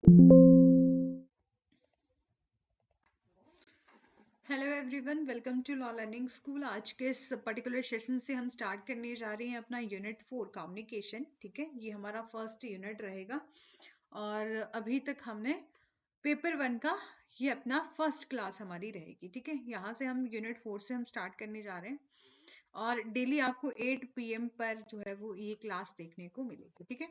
Hello everyone, welcome to law learning school. आज के इस पर्टिकुलर सेशन से हम स्टार्ट करने जा रहे हैं अपना यूनिट 4 कम्युनिकेशन। ठीक है, ये हमारा फर्स्ट यूनिट रहेगा और अभी तक हमने पेपर 1 का ये अपना फर्स्ट क्लास हमारी रहेगी। ठीक है, यहाँ से हम यूनिट 4 से हम स्टार्ट करने जा रहे हैं और डेली आपको 8 PM पर जो है वो ये क्लास देखने को मिलेगी। ठीक है,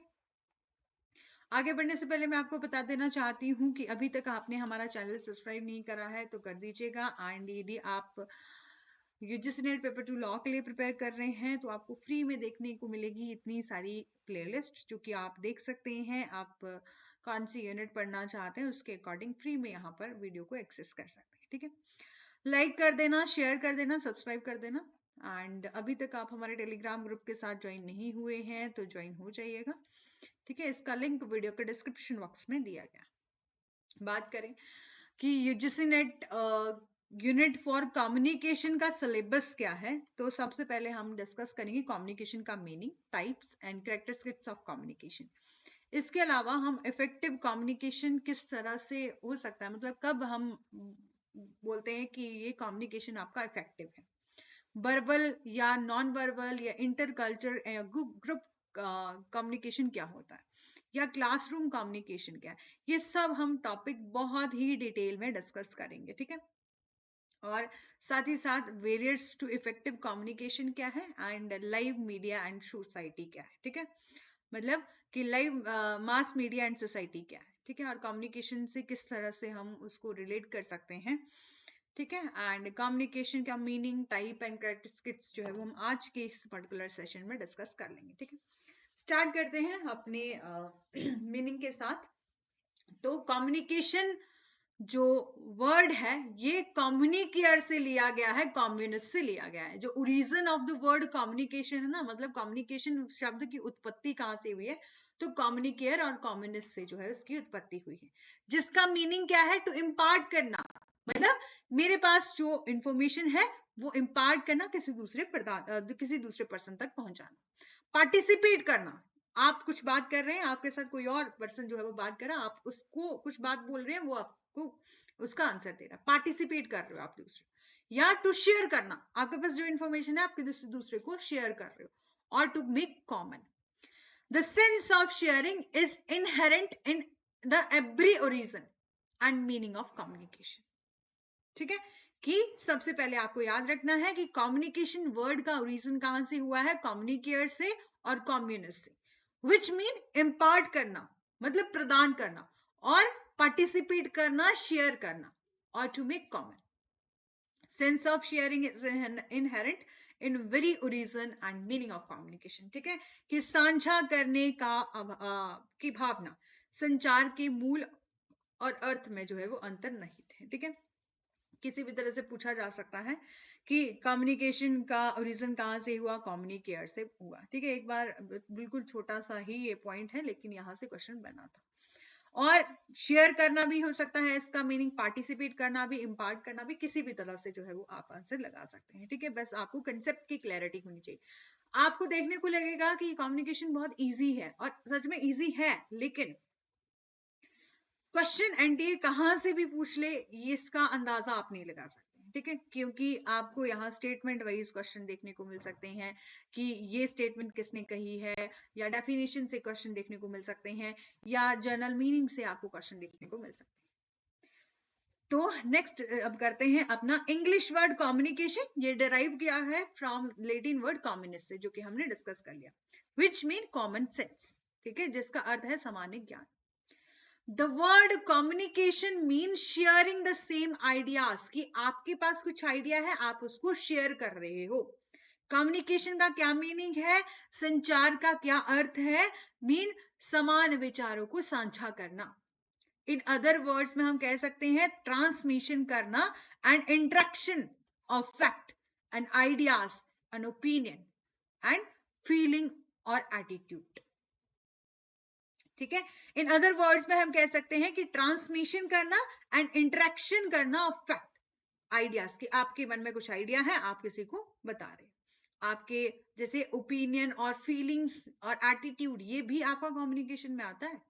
आगे बढ़ने से पहले मैं आपको बता देना चाहती हूँ कि अभी तक आपने हमारा चैनल सब्सक्राइब नहीं करा है तो कर दीजिएगा। एंड यदि आप यूजीसी नेट पेपर 2 लॉ के लिए प्रिपेयर कर रहे हैं तो आपको फ्री में देखने को मिलेगी इतनी सारी प्लेलिस्ट, जो कि आप देख सकते हैं। आप कौन सी यूनिट पढ़ना चाहते हैं उसके अकॉर्डिंग फ्री में यहाँ पर वीडियो को एक्सेस कर सकते हैं। ठीक है, लाइक कर देना, शेयर कर देना, सब्सक्राइब कर देना। एंड अभी तक आप हमारे टेलीग्राम ग्रुप के साथ ज्वाइन नहीं हुए हैं तो ज्वाइन हो जाइएगा। ठीक है, इसका लिंक वीडियो के डिस्क्रिप्शन बॉक्स में दिया गया। बात करें कि UGC net unit for communication का सिलेबस क्या है, तो सबसे पहले हम डिस्कस करेंगे कम्युनिकेशन का meaning, types and characteristics of communication. इसके अलावा हम इफेक्टिव कम्युनिकेशन किस तरह से हो सकता है, मतलब कब हम बोलते हैं कि ये कम्युनिकेशन आपका इफेक्टिव है, वर्बल या नॉन वर्बल या इंटरकल्चर या ग्रुप कम्युनिकेशन क्या होता है, या क्लासरूम कम्युनिकेशन क्या है, ये सब हम टॉपिक बहुत ही डिटेल में डिस्कस करेंगे। ठीक है, और साथ ही साथ वेरियर्स टू इफेक्टिव कम्युनिकेशन क्या है and live media and society क्या है। ठीक है, मतलब कि live mass media and society क्या है। ठीक है, और कम्युनिकेशन से किस तरह से हम उसको रिलेट कर सकते हैं। ठीक है, एंड कम्युनिकेशन का मीनिंग, टाइप एंड कैरेक्टरिस्टिक्स जो है वो हम आज के इस पर्टिकुलर सेशन में डिस्कस कर लेंगे। ठीक है, स्टार्ट करते हैं अपने मीनिंग के साथ। तो कम्युनिकेशन जो वर्ड है ये कम्युनिकेयर से लिया गया है, कम्युनिस्ट से लिया गया है। जो origin of the word communication है ना, मतलब कम्युनिकेशन शब्द की उत्पत्ति कहाँ से हुई है, तो कम्युनिकेयर और कम्युनिस्ट से जो है उसकी उत्पत्ति हुई है, जिसका मीनिंग क्या है, टू इम्पार्ट करना, मतलब मेरे पास जो इंफॉर्मेशन है वो इम्पार्ट करना, किसी दूसरे पर्सन तक पहुंचाना। पार्टिसिपेट करना, आप कुछ बात कर रहे हैं, आपके साथ कोई और पर्सन जो है वो बात कर रहा है, आप उसको कुछ बात बोल रहे हैं, वो आपको उसका आंसर दे रहा है, पार्टिसिपेट कर रहे हो आप दूसरे। या टू शेयर करना, आपके पास जो इंफॉर्मेशन है आपके दूसरे को शेयर कर रहे हो। और to make common, the sense of sharing is inherent in the every origin and meaning of communication. ठीक है, कि सबसे पहले आपको याद रखना है कि कम्युनिकेशन वर्ड का ओरिजिन कहां से हुआ है, कम्युनिकेयर से और कम्युनिस्ट से, विच मीन इम्पार्ट करना, मतलब प्रदान करना, और पार्टिसिपेट करना, शेयर करना, और to make common. Sense of sharing is inherent in very origin and meaning of communication. ठीक है, कि साझा करने का की भावना, संचार के मूल और अर्थ में जो है वो अंतर नहीं थे। ठीक है, किसी भी तरह से पूछा जा सकता है कि कम्युनिकेशन का ओरिजिन कहाँ से हुआ, कम्युनिकेयर से हुआ। ठीक है, एक बार बिल्कुल छोटा सा ही ये पॉइंट है, लेकिन यहाँ से क्वेश्चन बना था। और शेयर करना भी हो सकता है, इसका मीनिंग पार्टिसिपेट करना भी, इम्पार्ट करना भी, किसी भी तरह से जो है वो आप आंसर लगा सकते हैं। ठीक है, बस आपको कंसेप्ट की क्लैरिटी होनी चाहिए। आपको देखने को लगेगा कि कम्युनिकेशन बहुत इजी है, और सच में इजी है, लेकिन क्वेश्चन एनटीए कहां से भी पूछ ले इसका अंदाजा आप नहीं लगा सकते। ठीक है, क्योंकि आपको यहाँ स्टेटमेंट वाइज क्वेश्चन देखने को मिल सकते हैं कि ये स्टेटमेंट किसने कही है, या डेफिनेशन से क्वेश्चन देखने को मिल सकते हैं, या जनरल मीनिंग से आपको क्वेश्चन देखने को मिल सकते हैं। तो नेक्स्ट अब करते हैं अपना इंग्लिश वर्ड कम्युनिकेशन। ये डिराइव किया है फ्रॉम लेटिन वर्ड कम्युनिस्ट से, जो कि हमने डिस्कस कर लिया, विच मीन कॉमन सेंस। ठीक है, जिसका अर्थ है सामान्य ज्ञान। The word communication means sharing the same ideas, कि आपके पास कुछ आइडिया है, आप उसको शेयर कर रहे हो। कम्युनिकेशन का क्या मीनिंग है, संचार का क्या अर्थ है, मीन समान विचारों को साझा करना। इन अदर वर्ड्स में हम कह सकते हैं ट्रांसमिशन करना and interaction of fact and ideas and opinion and feeling और एटीट्यूड। ठीक है, इन अदर वर्ड्स में हम कह सकते हैं कि ट्रांसमिशन करना एंड इंटरेक्शन करना ऑफ फैक्ट, आइडियाज, कि आपके मन में कुछ आइडिया है, आप किसी को बता रहे, आपके जैसे ओपिनियन और फीलिंग्स और एटीट्यूड, ये भी आपका कम्युनिकेशन में आता है।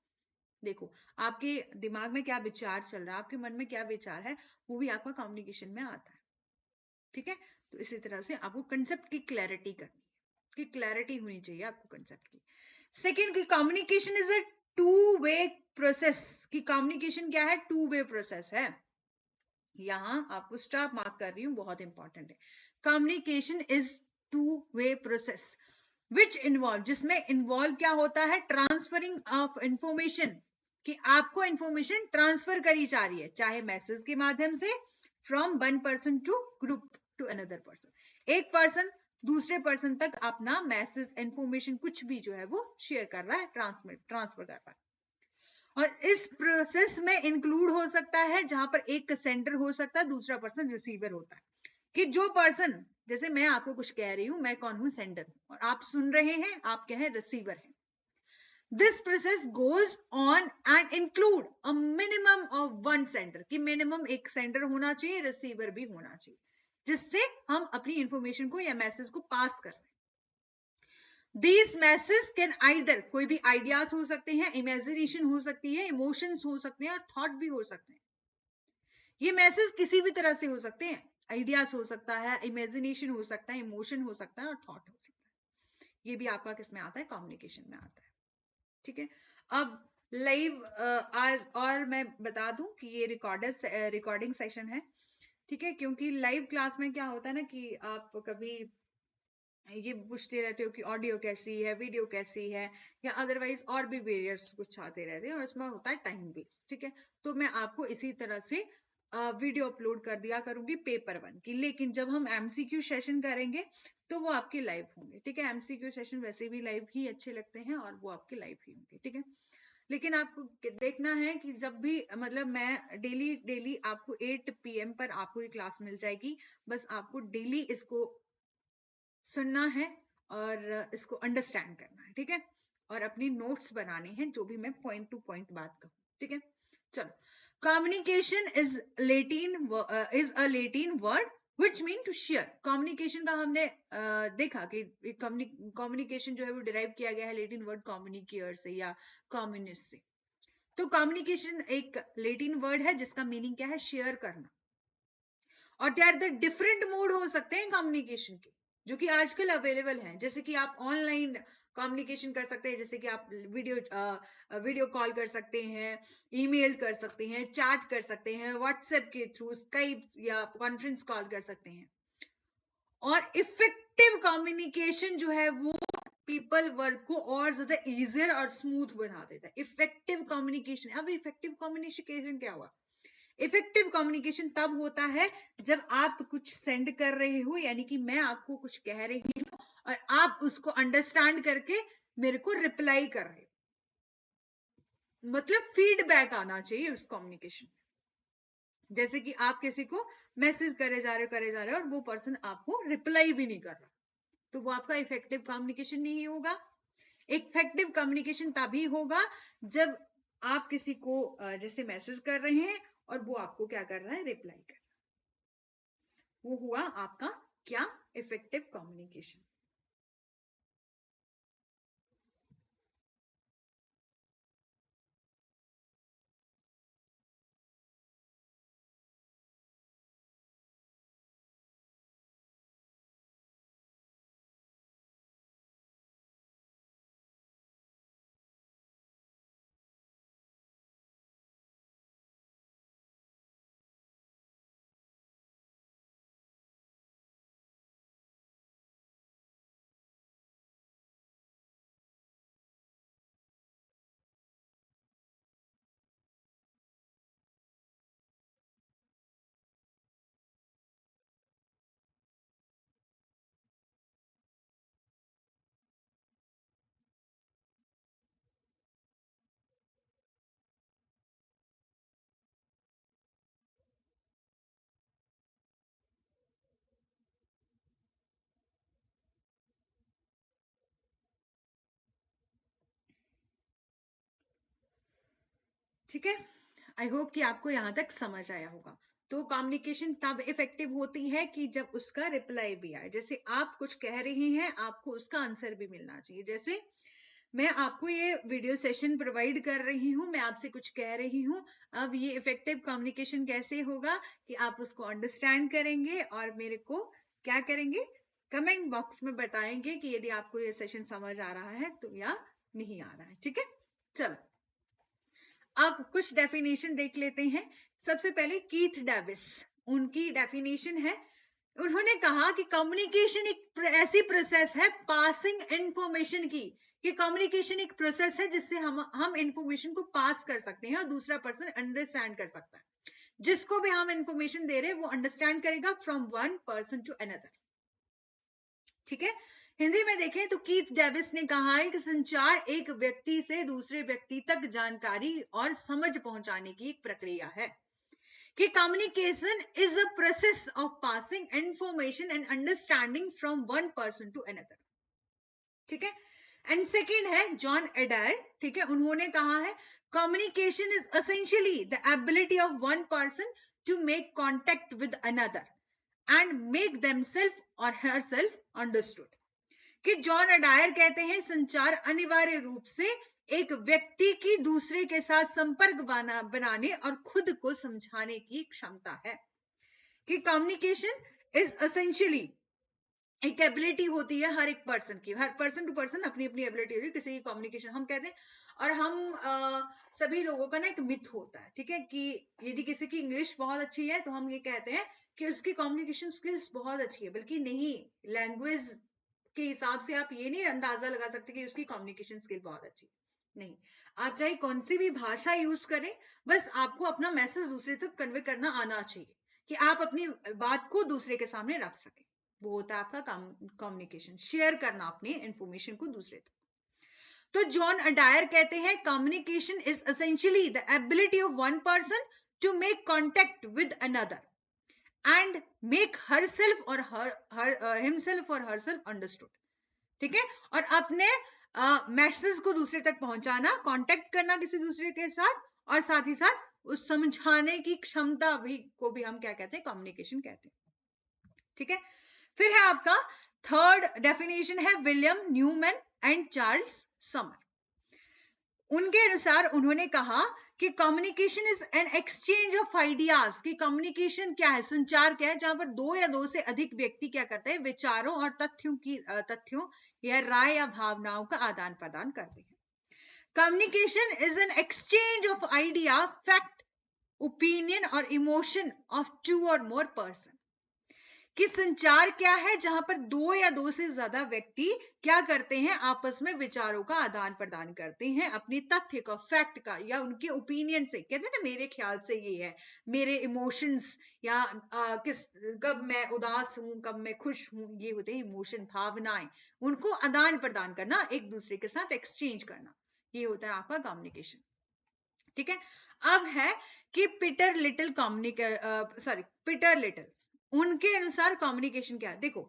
देखो आपके दिमाग में क्या विचार चल रहा है, आपके मन में क्या विचार है, वो भी आपका कम्युनिकेशन में आता है। ठीक है, तो इसी तरह से आपको कंसेप्ट की क्लैरिटी करनी है, कि क्लैरिटी होनी चाहिए आपको कंसेप्ट की। सेकेंड की communication is a two way process, की कम्युनिकेशन क्या है, टू वे प्रोसेस है। यहां आपको स्टार मार्क कर रही हूं, बहुत इंपॉर्टेंट है। Communication is two way process which involve, जिसमें इन्वॉल्व क्या होता है, ट्रांसफरिंग ऑफ इंफॉर्मेशन, कि आपको इंफॉर्मेशन ट्रांसफर करी जा रही है, चाहे मैसेज के माध्यम से, from one person to group to another person, एक पर्सन दूसरे पर्सन तक अपना मैसेज इंफॉर्मेशन कुछ भी जो है वो शेयर कर रहा है, ट्रांसफर कर रहा है। और इस प्रोसेस में इंक्लूड हो सकता है जहां पर एक सेंडर हो सकता है, दूसरा पर्सन रिसीवर होता है, कि जो पर्सन, जैसे मैं आपको कुछ कह रही हूं, मैं कौन हूं, सेंडर, और आप सुन रहे हैं, आप क्या है, रिसीवर है। This process goes on and include a minimum of one sender, कि मिनिमम एक सेंडर होना चाहिए, रिसीवर भी होना चाहिए, जिससे हम अपनी इंफॉर्मेशन को या मैसेज को पास कर रहे हैं। These messages can either, कोई भी आइडियाज हो सकते हैं, इमेजिनेशन हो सकती है, इमोशंस हो सकते हैं, और थॉट भी हो सकते हैं। ये मैसेज किसी भी तरह से हो सकते हैं, आइडियाज हो सकता है, इमेजिनेशन हो सकता है, इमोशन हो सकता है, और थॉट हो सकता है। ये भी आपका किस में आता है, कम्युनिकेशन में आता है। ठीक है, अब लाइव आज और मैं बता दूं कि ये रिकॉर्डिंग सेशन है। ठीक है, क्योंकि लाइव क्लास में क्या होता है ना, कि आप कभी ये पूछते रहते हो कि ऑडियो कैसी है, वीडियो कैसी है, या अदरवाइज और भी वेरियस कुछ आते रहते हैं, और इसमें होता है टाइम वेस्ट। ठीक है, तो मैं आपको इसी तरह से वीडियो अपलोड कर दिया करूंगी पेपर 1 की, लेकिन जब हम एमसीक्यू सेशन करेंगे तो वो आपके लाइव होंगे। ठीक है, एमसीक्यू सेशन वैसे भी लाइव ही अच्छे लगते हैं, और वो आपके लाइव ही होंगे। ठीक है, लेकिन आपको देखना है कि जब भी, मतलब मैं डेली डेली आपको 8 PM पर आपको ये क्लास मिल जाएगी, बस आपको डेली इसको सुनना है और इसको अंडरस्टैंड करना है। ठीक है, और अपनी नोट्स बनाने हैं, जो भी मैं पॉइंट टू पॉइंट बात कहूँ। ठीक है, चलो, communication is a Latin word which mean to share. Communication का हमने देखा कि कम्युनिकेशन जो है वो डिराइव किया गया है लैटिन वर्ड कम्युनिकेयर से या कम्युनिस्ट से। तो कम्युनिकेशन एक लैटिन वर्ड है जिसका मीनिंग क्या है, शेयर करना। और देयर द डिफरेंट मोड हो सकते हैं कम्युनिकेशन के, जो कि आजकल अवेलेबल हैं। जैसे कि आप ऑनलाइन कम्युनिकेशन कर सकते हैं, जैसे कि आप वीडियो कॉल कर सकते हैं, ईमेल कर सकते हैं, चैट कर सकते हैं, व्हाट्सएप के थ्रू, स्काइप या कॉन्फ्रेंस कॉल कर सकते हैं। और इफेक्टिव कम्युनिकेशन जो है वो पीपल वर्क को और ज्यादा इजियर और स्मूथ बना देता है। इफेक्टिव कम्युनिकेशन, अब इफेक्टिव कम्युनिकेशन क्या हुआ, इफेक्टिव कम्युनिकेशन तब होता है जब आप कुछ सेंड कर रहे हो, यानी कि मैं आपको कुछ कह रही हूँ और आप उसको अंडरस्टैंड करके मेरे को रिप्लाई कर रहे हो, मतलब फीडबैक आना चाहिए उस कम्युनिकेशन में। जैसे कि आप किसी को मैसेज करे जा रहे हो और वो पर्सन आपको रिप्लाई भी नहीं कर रहा, तो वो आपका इफेक्टिव कम्युनिकेशन नहीं होगा। इफेक्टिव कम्युनिकेशन तभी होगा जब आप किसी को जैसे मैसेज कर रहे हैं और वो आपको क्या कर रहा है, रिप्लाई कर रहा है। वो हुआ आपका क्या, इफेक्टिव कम्युनिकेशन। ठीक है, आई होप कि आपको यहां तक समझ आया होगा। तो कम्युनिकेशन तब इफेक्टिव होती है कि जब उसका रिप्लाई भी आए। जैसे आप कुछ कह रही हैं, आपको उसका आंसर भी मिलना चाहिए। जैसे मैं आपको ये वीडियो सेशन प्रोवाइड कर रही हूँ, मैं आपसे कुछ कह रही हूँ। अब ये इफेक्टिव कम्युनिकेशन कैसे होगा कि आप उसको अंडरस्टैंड करेंगे और मेरे को क्या करेंगे, कमेंट बॉक्स में बताएंगे कि यदि आपको ये सेशन समझ आ रहा है तो या नहीं आ रहा है। ठीक है, चलो अब कुछ डेफिनेशन देख लेते हैं। सबसे पहले कीथ डेविस, उनकी डेफिनेशन है, उन्होंने कहा कि कम्युनिकेशन एक ऐसी प्रोसेस है पासिंग इंफॉर्मेशन की, कि कम्युनिकेशन एक प्रोसेस है जिससे हम इंफॉर्मेशन को पास कर सकते हैं और दूसरा पर्सन अंडरस्टैंड कर सकता है। जिसको भी हम इंफॉर्मेशन दे रहे हैं वो अंडरस्टैंड करेगा from one person to another. ठीक है, हिंदी में देखें तो कीथ डेविस ने कहा है कि संचार एक व्यक्ति से दूसरे व्यक्ति तक जानकारी और समझ पहुंचाने की एक प्रक्रिया है, कि communication is a process of passing information and understanding from one person to another. ठीक है, एंड सेकेंड है जॉन एडायर। ठीक है, उन्होंने कहा है communication is essentially the ability of one person to make contact with another and make themselves और herself understood. कि जॉन एडायर कहते हैं संचार अनिवार्य रूप से एक व्यक्ति की दूसरे के साथ संपर्क बनाने और खुद को समझाने की क्षमता है, कि कम्युनिकेशन इज एसेंशियली एक एबिलिटी होती है हर एक पर्सन की, हर पर्सन टू पर्सन अपनी अपनी एबिलिटी होती है किसी की कम्युनिकेशन हम कहते हैं। और हम सभी लोगों का ना एक मिथ होता है, ठीक है, कि यदि किसी की इंग्लिश बहुत अच्छी है तो हम ये कहते हैं कि उसकी कम्युनिकेशन स्किल्स बहुत अच्छी है, बल्कि नहीं, लैंग्वेज के हिसाब से आप ये नहीं अंदाजा लगा सकते कि उसकी कम्युनिकेशन स्किल बहुत अच्छी नहीं। आप चाहे कौन सी भी भाषा यूज करें, बस आपको अपना मैसेज दूसरे तक कन्वे करना आना चाहिए, कि आप अपनी बात को दूसरे के सामने रख सकें। वो होता है आपका कम्युनिकेशन, शेयर करना अपनी इंफॉर्मेशन को दूसरे तक। तो जॉन अडायर कहते हैं communication is essentially the ability of one person to make contact with another and make herself और हिमसेल्फ और हरसेल्फ अंडरस्टूड। ठीक है, और अपने मैसेज को दूसरे तक पहुंचाना, कांटेक्ट करना किसी दूसरे के साथ, और साथ ही साथ उस समझाने की क्षमता को भी हम क्या कहते हैं, कम्युनिकेशन कहते हैं। ठीक है, फिर है आपका थर्ड डेफिनेशन है William Newman and Charles Summer. उनके अनुसार उन्होंने कहा कि communication is an exchange of ideas, कि कम्युनिकेशन क्या है, संचार क्या है, जहां पर दो या दो से अधिक व्यक्ति क्या करते हैं, विचारों और तथ्यों या राय या भावनाओं का आदान प्रदान करते हैं। Communication is an exchange of idea, fact, opinion और इमोशन ऑफ टू और मोर पर्सन। कि संचार क्या है, जहां पर दो या दो से ज्यादा व्यक्ति क्या करते हैं, आपस में विचारों का आदान प्रदान करते हैं, अपनी तथ्य का, फैक्ट का, या उनके ओपिनियन से, कहते हैं ना मेरे ख्याल से ये है, मेरे इमोशंस, या कब मैं उदास हूं, कब मैं खुश हूं, ये होते हैं इमोशन, भावनाएं, उनको आदान प्रदान करना, एक दूसरे के साथ एक्सचेंज करना, ये होता है आपका कम्युनिकेशन। ठीक है, अब है कि पीटर लिटिल उनके अनुसार कम्युनिकेशन क्या है। देखो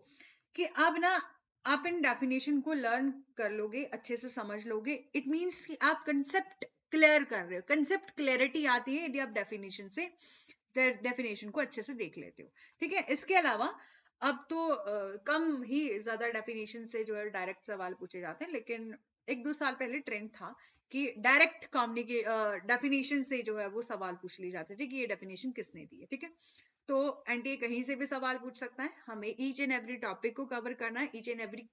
कि अब ना आप इन डेफिनेशन को लर्न कर लोगे, अच्छे से समझ लोगे, इट मींस कि आप कंसेप्ट क्लियर कर रहे हो, कंसेप्ट क्लैरिटी आती है यदि आप डेफिनेशन को अच्छे से देख लेते हो। ठीक है, इसके अलावा अब तो कम ही ज्यादा डेफिनेशन से जो है डायरेक्ट सवाल पूछे जाते हैं, लेकिन 1-2 साल पहले ट्रेंड था कि डायरेक्ट डेफिनेशन से जो है वो सवाल पूछ लिए जाते थे कि ये डेफिनेशन किसने दी है। ठीक है, तो एनटीए कहीं से भी सवाल पूछ सकता है, हमें ईच एंड एवरी टॉपिक को कवर करना है, ईच एंड एवरी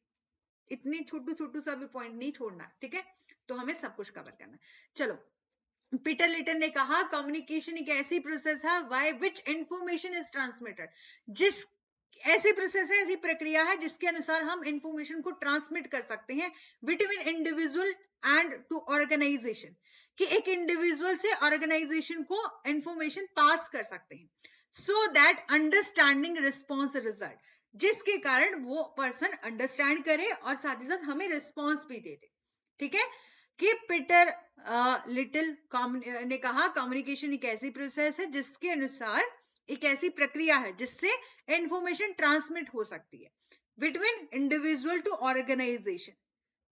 इतनी छोटू सा भी पॉइंट नहीं छोड़ना है। ठीक है, तो हमें सब कुछ कवर करना है। चलो, पीटर लिटन ने कहा कम्युनिकेशन एक ऐसी प्रोसेस है by which information is transmitted, जिस ऐसी प्रोसेस है, ऐसी प्रक्रिया है जिसके अनुसार हम इंफॉर्मेशन को ट्रांसमिट कर सकते हैं between individual and to organisation, कि एक इंडिविजुअल से ऑर्गेनाइजेशन को इंफॉर्मेशन पास कर सकते हैं, so that understanding response result, जिसके कारण वो पर्सन अंडरस्टैंड करे और साथ ही साथ हमें रिस्पॉन्स भी दे दे। ठीक है, कि पीटर लिटिल ने कहा कम्युनिकेशन एक ऐसी प्रोसेस है जिसके अनुसार एक ऐसी प्रक्रिया है जिससे इंफॉर्मेशन ट्रांसमिट हो सकती है बिटवीन इंडिविजुअल टू ऑर्गेनाइजेशन।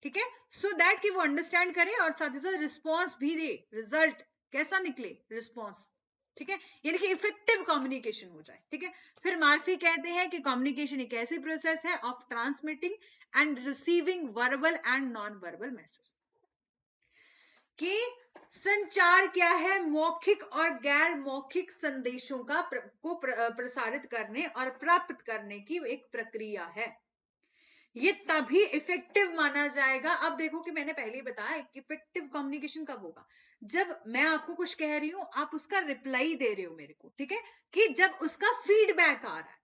ठीक है, सो दैट कि वो अंडरस्टैंड करे और साथ ही साथ रिस्पॉन्स भी दे, रिजल्ट कैसा निकले, रिस्पॉन्स। ठीक है, यानी कि इफेक्टिव कम्युनिकेशन हो जाए। ठीक है, फिर मार्फी कहते हैं कि कम्युनिकेशन एक ऐसी प्रोसेस है of transmitting and receiving verbal and non verbal message. कि संचार क्या है, मौखिक और गैर मौखिक संदेशों का प्रसारित करने और प्राप्त करने की एक प्रक्रिया है। ये तभी इफेक्टिव माना जाएगा। अब देखो कि मैंने पहले ही बताया कि इफेक्टिव कम्युनिकेशन कब होगा, जब मैं आपको कुछ कह रही हूं, आप उसका रिप्लाई दे रहे हो मेरे को, ठीक है, कि जब उसका फीडबैक आ रहा है।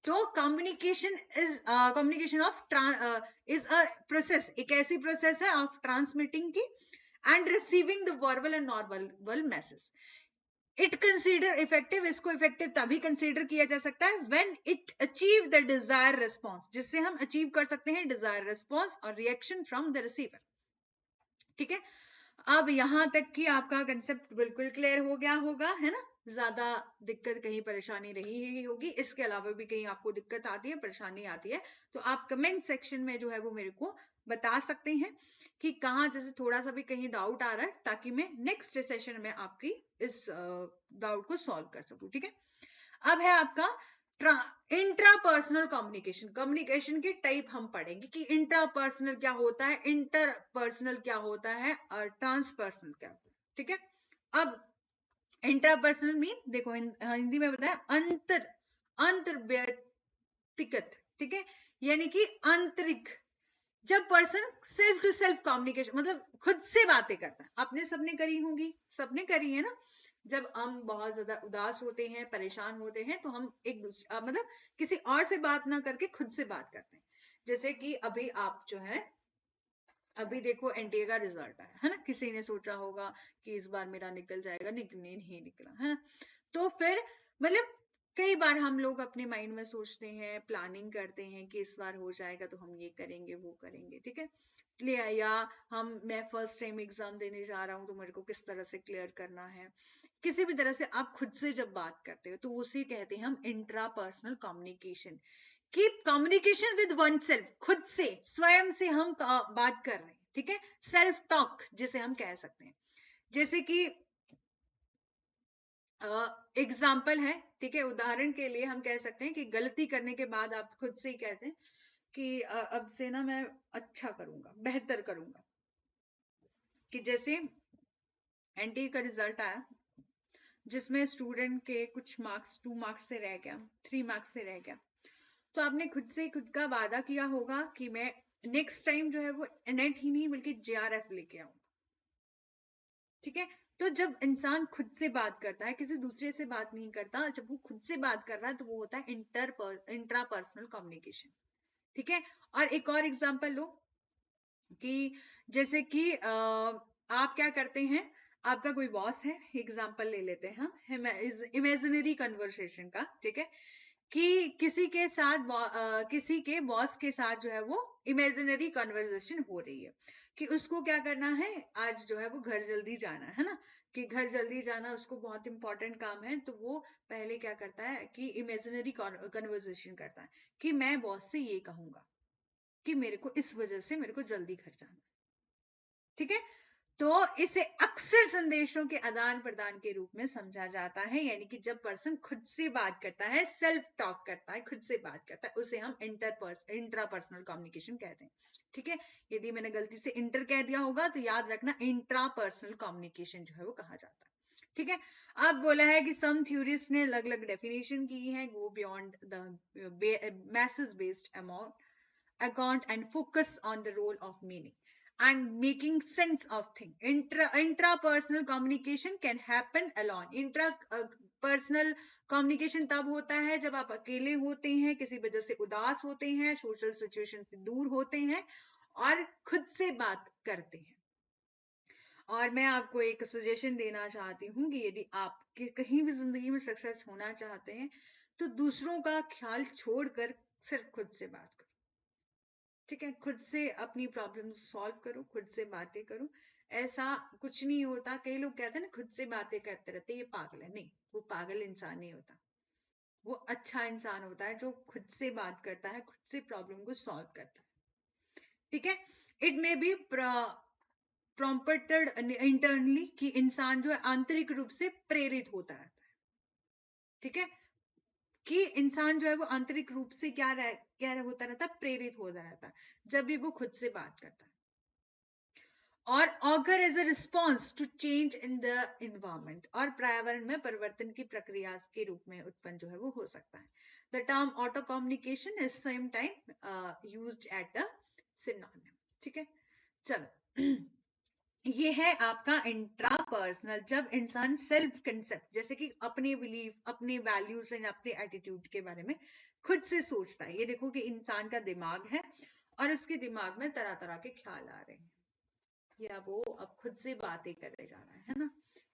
तो communication of is a process, एक ऐसी प्रोसेस है ऑफ ट्रांसमिटिंग की and receiving the verbal and non verbal message. It consider effective, इसको इफेक्टिव तभी कंसीडर किया जा सकता है when it achieve the desire response, जिससे हम अचीव कर सकते हैं डिजायर रिस्पॉन्स और रिएक्शन फ्रॉम द रिसीवर। ठीक है, अब यहां तक कि आपका कंसेप्ट बिल्कुल क्लियर हो गया होगा, है ना? ज्यादा दिक्कत कहीं परेशानी रही ही होगी, इसके अलावा भी कहीं आपको दिक्कत आती है, परेशानी आती है, तो आप कमेंट सेक्शन में जो है वो मेरे को बता सकते हैं कि कहाँ जैसे थोड़ा सा भी कहीं डाउट आ रहा है, ताकि मैं नेक्स्ट सेशन में आपकी इस डाउट को सॉल्व कर सकूं। ठीक है, अब है आपका इंट्रापर्सनल कम्युनिकेशन। कम्युनिकेशन के टाइप हम पढ़ेंगे कि इंट्रापर्सनल क्या होता है, इंटरपर्सनल क्या होता है और ट्रांसपर्सनल क्या होता है। ठीक है, अब इंट्रापर्सनल मीन देखो हिंदी में बताया अंतर व्यक्तिगत। ठीक है, यानी कि आंतरिक, जब person self to self communication, मतलब खुद से बातें करता है। आपने सबने करी होंगी, सबने करी है ना, जब हम बहुत ज्यादा उदास होते हैं, परेशान होते हैं, तो हम एक दूसरे मतलब किसी और से बात ना करके खुद से बात करते हैं। जैसे कि अभी आप जो है, अभी देखो एनटीए का रिजल्ट आया है ना, किसी ने सोचा होगा कि इस बार मेरा निकल जाएगा, निकलने नहीं निकला, है ना? तो फिर मतलब कई बार हम लोग अपने माइंड में सोचते हैं, प्लानिंग करते हैं कि इस बार हो जाएगा तो हम ये करेंगे वो करेंगे। ठीक है, क्लियर, या मैं फर्स्ट टाइम एग्जाम देने जा रहा हूँ तो मेरे को किस तरह से क्लियर करना है, किसी भी तरह से आप खुद से जब बात करते हो तो उसे कहते हैं हम इंट्रापर्सनल कम्युनिकेशन। कि कम्युनिकेशन विद वन सेल्फ, खुद से स्वयं से हम बात कर रहे हैं। ठीक है, सेल्फ टॉक जिसे हम कह सकते हैं। जैसे कि एग्जाम्पल है, ठीक है, उदाहरण के लिए हम कह सकते हैं कि गलती करने के बाद आप खुद से ही कहते हैं कि अब से ना मैं अच्छा करूंगा, बेहतर करूंगा। कि जैसे एनटीए का रिजल्ट आया जिसमें स्टूडेंट के कुछ मार्क्स 2 मार्क्स से रह गया, 3 मार्क्स से रह गया, तो आपने खुद से खुद का वादा किया होगा कि मैं नेक्स्ट टाइम जो है वो नेट ही नहीं बल्कि जेआरएफ लेके आऊंगा। ठीक है, तो जब इंसान खुद से बात करता है, किसी दूसरे से बात नहीं करता, जब वो खुद से बात कर रहा है तो वो होता है इंट्रापर्सनल कम्युनिकेशन। ठीक है, और एक और एग्जांपल लो कि जैसे कि आप क्या करते हैं, आपका कोई बॉस है, एग्जांपल ले लेते हैं हम इमेजिनरी कन्वर्सेशन का। ठीक है, कि किसी के साथ किसी के बॉस के साथ जो है वो इमेजिनरी कन्वर्सेशन हो रही है कि उसको क्या करना है, आज जो है वो घर जल्दी जाना है ना, कि घर जल्दी जाना उसको बहुत इंपॉर्टेंट काम है। तो वो पहले क्या करता है कि इमेजिनरी कन्वर्सेशन करता है कि मैं बॉस से ये कहूंगा कि मेरे को इस वजह से मेरे को जल्दी घर जाना। ठीक है, तो इसे अक्सर संदेशों के आदान प्रदान के रूप में समझा जाता है, यानी कि जब पर्सन खुद से बात करता है, सेल्फ टॉक करता है, खुद से बात करता है, उसे हम इंट्रापर्सनल कम्युनिकेशन कहते हैं। ठीक है, यदि मैंने गलती से इंटर कह दिया होगा तो याद रखना इंट्रापर्सनल कम्युनिकेशन जो है वो कहा जाता है। ठीक है, अब बोला है कि सम थ्योरिस्ट ने अलग अलग डेफिनेशन की है, go beyond the message based account and focus on the role of meaning and making sense of thing. Intrapersonal communication can happen alone. Intrapersonal communication तब होता है जब आप अकेले होते हैं, किसी वजह से उदास होते हैं, सोशल सिचुएशन से दूर होते हैं और खुद से बात करते हैं। और मैं आपको एक सजेशन देना चाहती हूँ कि यदि आप कहीं भी जिंदगी में सक्सेस होना चाहते हैं तो दूसरों का ख्याल छोड़कर सिर्फ खुद से बात करो। ठीक है, खुद से अपनी प्रॉब्लम सॉल्व करो, खुद से बातें करो। ऐसा कुछ नहीं होता, कई लोग कहते हैं ना खुद से बातें करते रहते, ये पागल है। नहीं, वो पागल इंसान नहीं होता, वो अच्छा इंसान होता है जो खुद से बात करता है, खुद से प्रॉब्लम को सॉल्व करता है। ठीक है, it may be prompted internally, कि इंसान जो है आंतरिक रूप से प्रेरित होता रहता है। ठीक है, कि इंसान जो है वो आंतरिक रूप से क्या होता रहता है, प्रेरित होता रहता है जब भी वो खुद से बात करता है। और occur as a response to change in the environment, और पर्यावरण में परिवर्तन की प्रक्रिया के रूप में उत्पन्न जो है वो हो सकता है. The term auto communication is same time used at the synonym. ठीक है, चलो ये है आपका इंट्रापर्सनल, जब इंसान सेल्फ कंसेप्ट जैसे कि अपने बिलीफ, अपने वैल्यूज एंड अपने एटीट्यूड के बारे में खुद से सोचता है. ये देखो कि इंसान का दिमाग है और उसके दिमाग में तरह तरह के ख्याल आ रहे हैं, या वो अब खुद से बातें करे जा रहा है ना.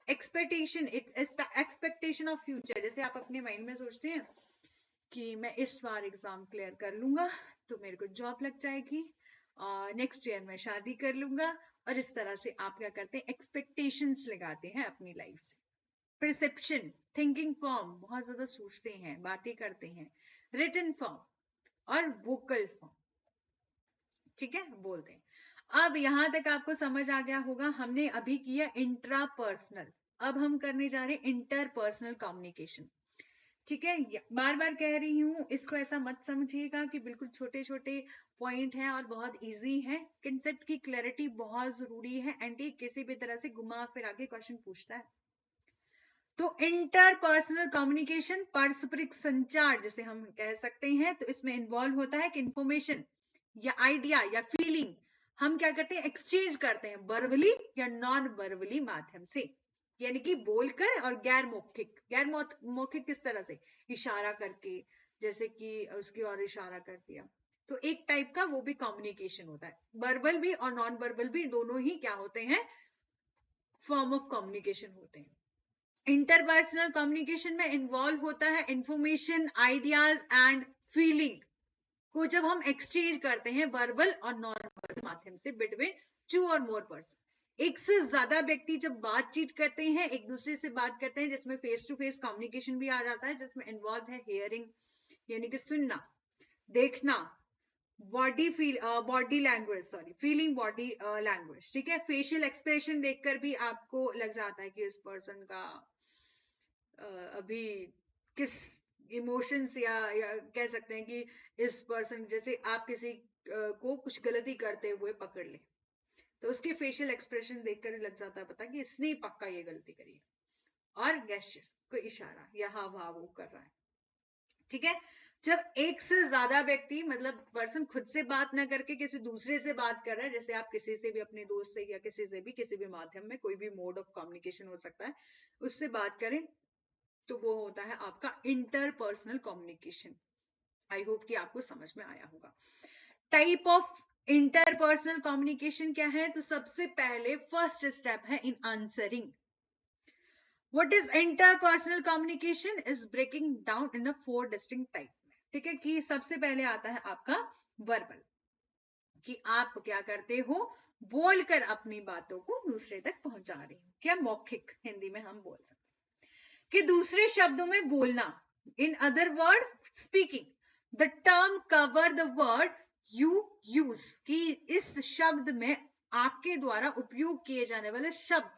Expectation, it is the expectation of future. जैसे आप अपने माइंड में सोचते हैं कि मैं इस बार एग्जाम क्लियर कर लूंगा तो मेरे को जॉब लग जाएगी, नेक्स्ट ईयर में शादी कर लूंगा, और इस तरह से आप क्या करते हैं, एक्सपेक्टेशंस लगाते हैं अपनी लाइफ से. परसेप्शन, थिंकिंग फॉर्म, बहुत ज्यादा सोचते हैं, बातें करते हैं. रिटन फॉर्म और वोकल फॉर्म. ठीक है, बोलते हैं. अब यहां तक आपको समझ आ गया होगा. हमने अभी किया इंट्रापर्सनल, अब हम करने जा रहे हैं इंटरपर्सनल कम्युनिकेशन. ठीक है, बार बार कह रही हूं, इसको ऐसा मत समझिएगा कि बिल्कुल छोटे छोटे पॉइंट हैं और बहुत इजी है. कंसेप्ट की क्लैरिटी बहुत जरूरी है. एंटी किसी भी तरह से घुमा फिरा के क्वेश्चन पूछता है. तो इंटरपर्सनल कम्युनिकेशन, पारस्परिक संचार जिसे हम कह सकते हैं, तो इसमें इन्वॉल्व होता है कि इंफॉर्मेशन या आइडिया या फीलिंग हम क्या करते हैं, एक्सचेंज करते हैं वर्बली या नॉन वर्बली माध्यम से, यानी कि बोलकर. और गैर मौखिक, गैर मौखिक किस तरह से, इशारा करके, जैसे कि उसकी ओर इशारा कर दिया. तो एक टाइप का वो भी कम्युनिकेशन होता है. वर्बल भी और नॉन वर्बल भी दोनों ही क्या होते हैं, फॉर्म ऑफ कम्युनिकेशन होते हैं. इंटरपर्सनल कम्युनिकेशन में इन्वॉल्व होता है इंफॉर्मेशन, आइडियाज एंड फीलिंग को जब हम एक्सचेंज करते हैं वर्बल और नॉन वर्बल माध्यम से बिटवीन टू और मोर पर्सन. एक से ज्यादा व्यक्ति जब बातचीत करते हैं, एक दूसरे से बात करते हैं, जिसमें फेस टू फेस कम्युनिकेशन भी आ जाता है, जिसमें इन्वॉल्व है हियरिंग यानी कि सुनना, देखना, body language, sorry feeling body language. ठीक है, फेशियल एक्सप्रेशन देखकर भी आपको लग जाता है कि इस पर्सन का अभी किस इमोशंस या कह सकते हैं कि इस पर्सन, जैसे आप किसी को कुछ गलती करते हुए पकड़ ले तो उसके फेशियल एक्सप्रेशन देखकर लग जाता है पता कि इसने पक्का ये गलती करी है. और गेस्चर, कोई इशारा या हाव भाव वो कर रहा है. ठीक है, जब एक से ज्यादा व्यक्ति, मतलब पर्सन खुद से बात ना करके किसी दूसरे से बात कर रहा है, जैसे आप किसी से भी, अपने दोस्त से या किसी से भी, किसी भी माध्यम में, कोई भी मोड ऑफ कम्युनिकेशन हो सकता है, उससे बात करें, तो वो होता है आपका इंटरपर्सनल कम्युनिकेशन. आई होप कि आपको समझ में आया होगा. टाइप ऑफ इंटरपर्सनल कम्युनिकेशन क्या है, तो सबसे पहले फर्स्ट स्टेप है in answering. What is interpersonal communication is breaking down in 4 distinct type. ठीक है, कि सबसे पहले आता है आपका वर्बल, कि आप क्या करते हो, बोलकर अपनी बातों को दूसरे तक पहुंचा रहे हो, क्या मौखिक हिंदी में हम बोल सकते हैं. कि दूसरे शब्दों में बोलना, in other word speaking. The term cover the word you use, कि इस शब्द में आपके द्वारा उपयोग किए जाने वाले शब्द,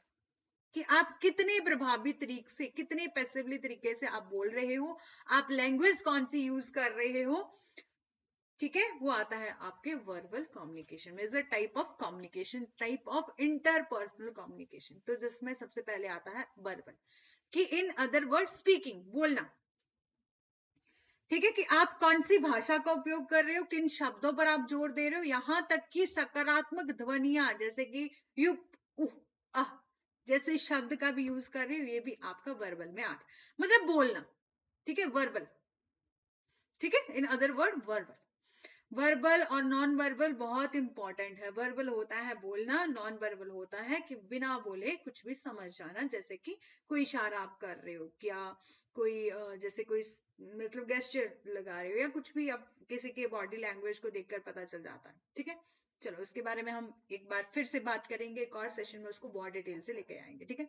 कि आप कितने प्रभावी तरीके से, कितने पैसिवली तरीके से आप बोल रहे हो, आप लैंग्वेज कौन सी यूज कर रहे हो. ठीक है, वो आता है आपके वर्बल कम्युनिकेशन में. Is a type of communication, type of interpersonal communication. तो जिसमें सबसे पहले आता है वर्बल, कि इन अदर वर्ड स्पीकिंग, बोलना. ठीक है, कि आप कौन सी भाषा का उपयोग कर रहे हो, किन शब्दों पर आप जोर दे रहे हो, यहां तक कि सकारात्मक ध्वनियां जैसे कि यू, उह, आह जैसे शब्द का भी यूज कर रहे हो, ये भी आपका वर्बल में आता, मतलब बोलना. ठीक है, वर्बल. ठीक है, in other word verbal. Verbal और नॉन वर्बल बहुत इंपॉर्टेंट है. वर्बल होता है बोलना, नॉन वर्बल होता है कि बिना बोले कुछ भी समझ जाना, जैसे कि कोई इशारा आप कर रहे हो, क्या कोई जैसे कोई मतलब गेस्चर लगा रहे हो, या कुछ भी आप किसी के बॉडी लैंग्वेज को देखकर पता चल जाता है. ठीक है, चलो उसके बारे में हम एक बार फिर से बात करेंगे, एक और सेशन में उसको बहुत डिटेल से लेके आएंगे. ठीक है,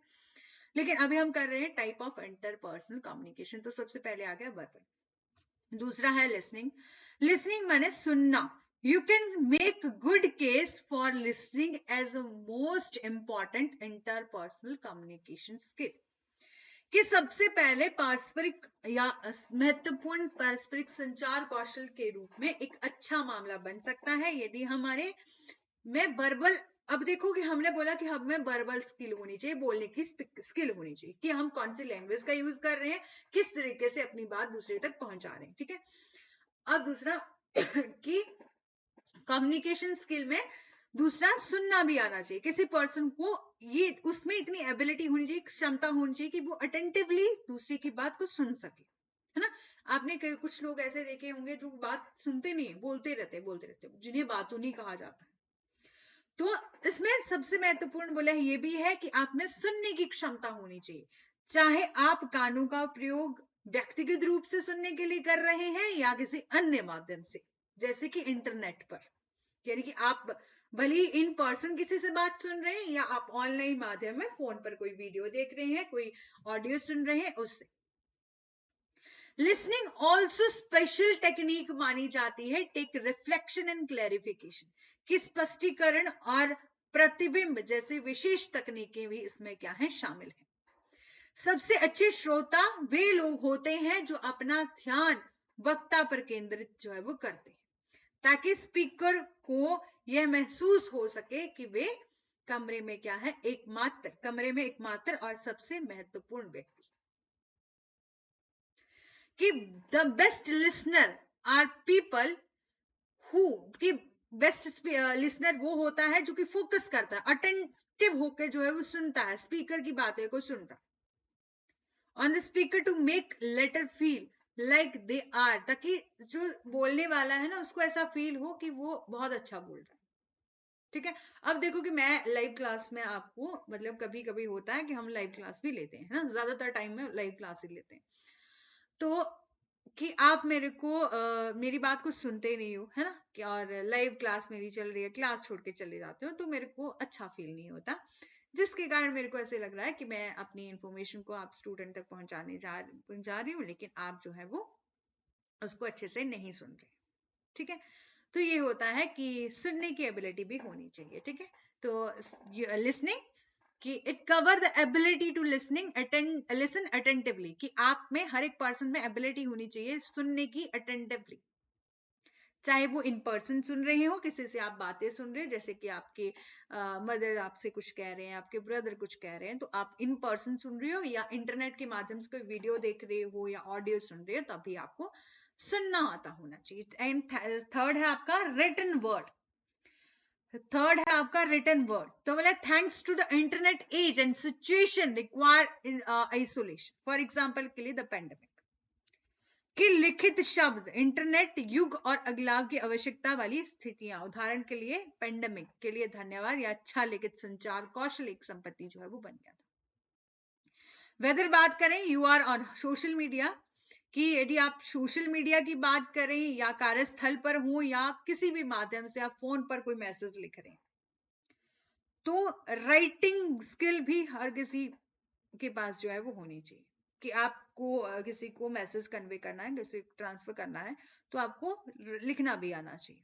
लेकिन अभी हम कर रहे हैं टाइप ऑफ इंटरपर्सनल कम्युनिकेशन. तो सबसे पहले आ गया वर्बल. दूसरा है लिसनिंग. लिसनिंग माने सुनना. You can make good case for listening as a most important interpersonal communication skill. कि सबसे पहले पारस्परिक या महत्वपूर्ण पारस्परिक संचार कौशल के रूप में एक अच्छा मामला बन सकता है यदि हमारे में वर्बल अब देखो कि हमने बोला कि हमें वर्बल स्किल होनी चाहिए, बोलने की स्किल होनी चाहिए, कि हम कौन सी लैंग्वेज का यूज कर रहे हैं, किस तरीके से अपनी बात दूसरे तक पहुंचा रहे हैं, ठीक है। अब दूसरा कि कम्युनिकेशन स्किल में दूसरा सुनना भी आना चाहिए। किसी पर्सन को ये उसमें इतनी एबिलिटी होनी चाहिए, क्षमता होनी चाहिए कि वो अटेंटिवली दूसरे की बात को सुन सके, है ना। आपने कुछ लोग ऐसे देखे होंगे जो बात सुनते नहीं है, बोलते रहते जिन्हें बातों नहीं कहा जाता है। तो इसमें सबसे महत्वपूर्ण बोला ये भी है कि आप में सुनने की क्षमता होनी चाहिए, चाहे आप कानों का प्रयोग व्यक्तिगत रूप से सुनने के लिए कर रहे हैं या किसी अन्य माध्यम से, जैसे कि इंटरनेट पर, यानी कि आप भले ही इन पर्सन किसी से बात सुन रहे हैं या आप ऑनलाइन माध्यम में फोन पर कोई वीडियो देख रहे हैं, कोई ऑडियो सुन रहे हैं, उससे। लिसनिंग ऑल्सो स्पेशल टेक्निक मानी जाती है, टेक रिफ्लेक्शन एंड क्लैरिफिकेशन, कि स्पष्टीकरण और प्रतिबिंब जैसे विशेष तकनीकें भी इसमें क्या है, शामिल है। सबसे अच्छे श्रोता वे लोग होते हैं जो अपना ध्यान वक्ता पर केंद्रित जो है वो करते हैं, ताकि स्पीकर को यह महसूस हो सके कि वे कमरे में क्या है, एकमात्र और सबसे महत्वपूर्ण व्यक्ति, कि the best listener are people who, कि बेस्ट लिसनर वो होता है जो कि फोकस करता है, अटेंटिव होकर जो है वो सुनता है, स्पीकर की बातें को सुन रहा, on the speaker to make later feel like they are, ताकि जो बोलने वाला है ना उसको ऐसा फील हो कि वो बहुत अच्छा बोल रहा है, ठीक है। अब देखो कि मैं लाइव क्लास में आपको, मतलब कभी कभी होता है कि हम लाइव क्लास भी लेते हैं ना, ज्यादातर टाइम में लाइव क्लास ही लेते हैं, तो कि आप मेरे को मेरी बात को सुनते नहीं हो, है ना, कि और लाइव क्लास मेरी चल रही है, क्लास छोड़ के चले जाते हो, तो मेरे को अच्छा फील नहीं होता, जिसके कारण मेरे को ऐसे लग रहा है कि मैं अपनी इंफॉर्मेशन को आप स्टूडेंट तक पहुंचाने जा रही हूँ, लेकिन आप जो है वो उसको अच्छे से नहीं सुन रहे, ठीक है। तो ये होता है कि सुनने की एबिलिटी भी होनी चाहिए, ठीक है। तो लिसनिंग कि it cover the ability to listen attentively, कि आप में हर एक पर्सन में एबिलिटी होनी चाहिए सुनने की अटेंटिवली, चाहे वो इन पर्सन सुन रहे हो, किसी से आप बातें सुन रहे हैं, जैसे कि आपके मदर आपसे कुछ कह रहे हैं, आपके ब्रदर कुछ कह रहे हैं, तो आप इन पर्सन सुन रहे हो, या इंटरनेट के माध्यम से कोई वीडियो देख रहे हो या ऑडियो सुन रहे हो, तभी आपको सुनना आता होना चाहिए। एंड थर्ड है आपका रिटन वर्ड, तो बोला thanks to the internet age and situation require in isolation, for example के लिए द पेंडेमिक, कि लिखित शब्द इंटरनेट युग और अगलाव की आवश्यकता वाली स्थितियां, उदाहरण के लिए पेंडेमिक के लिए धन्यवाद या अच्छा लिखित संचार कौशल एक संपत्ति जो है वो बन गया था। वेदर बात करें you are on social media, कि यदि आप सोशल मीडिया की बात करें या कार्यस्थल पर हो या किसी भी माध्यम से आप फोन पर कोई मैसेज लिख रहे हैं, तो राइटिंग स्किल भी हर किसी के पास जो है वो होनी चाहिए, कि आपको किसी को मैसेज कन्वे करना है, किसी ट्रांसफर करना है, तो आपको लिखना भी आना चाहिए,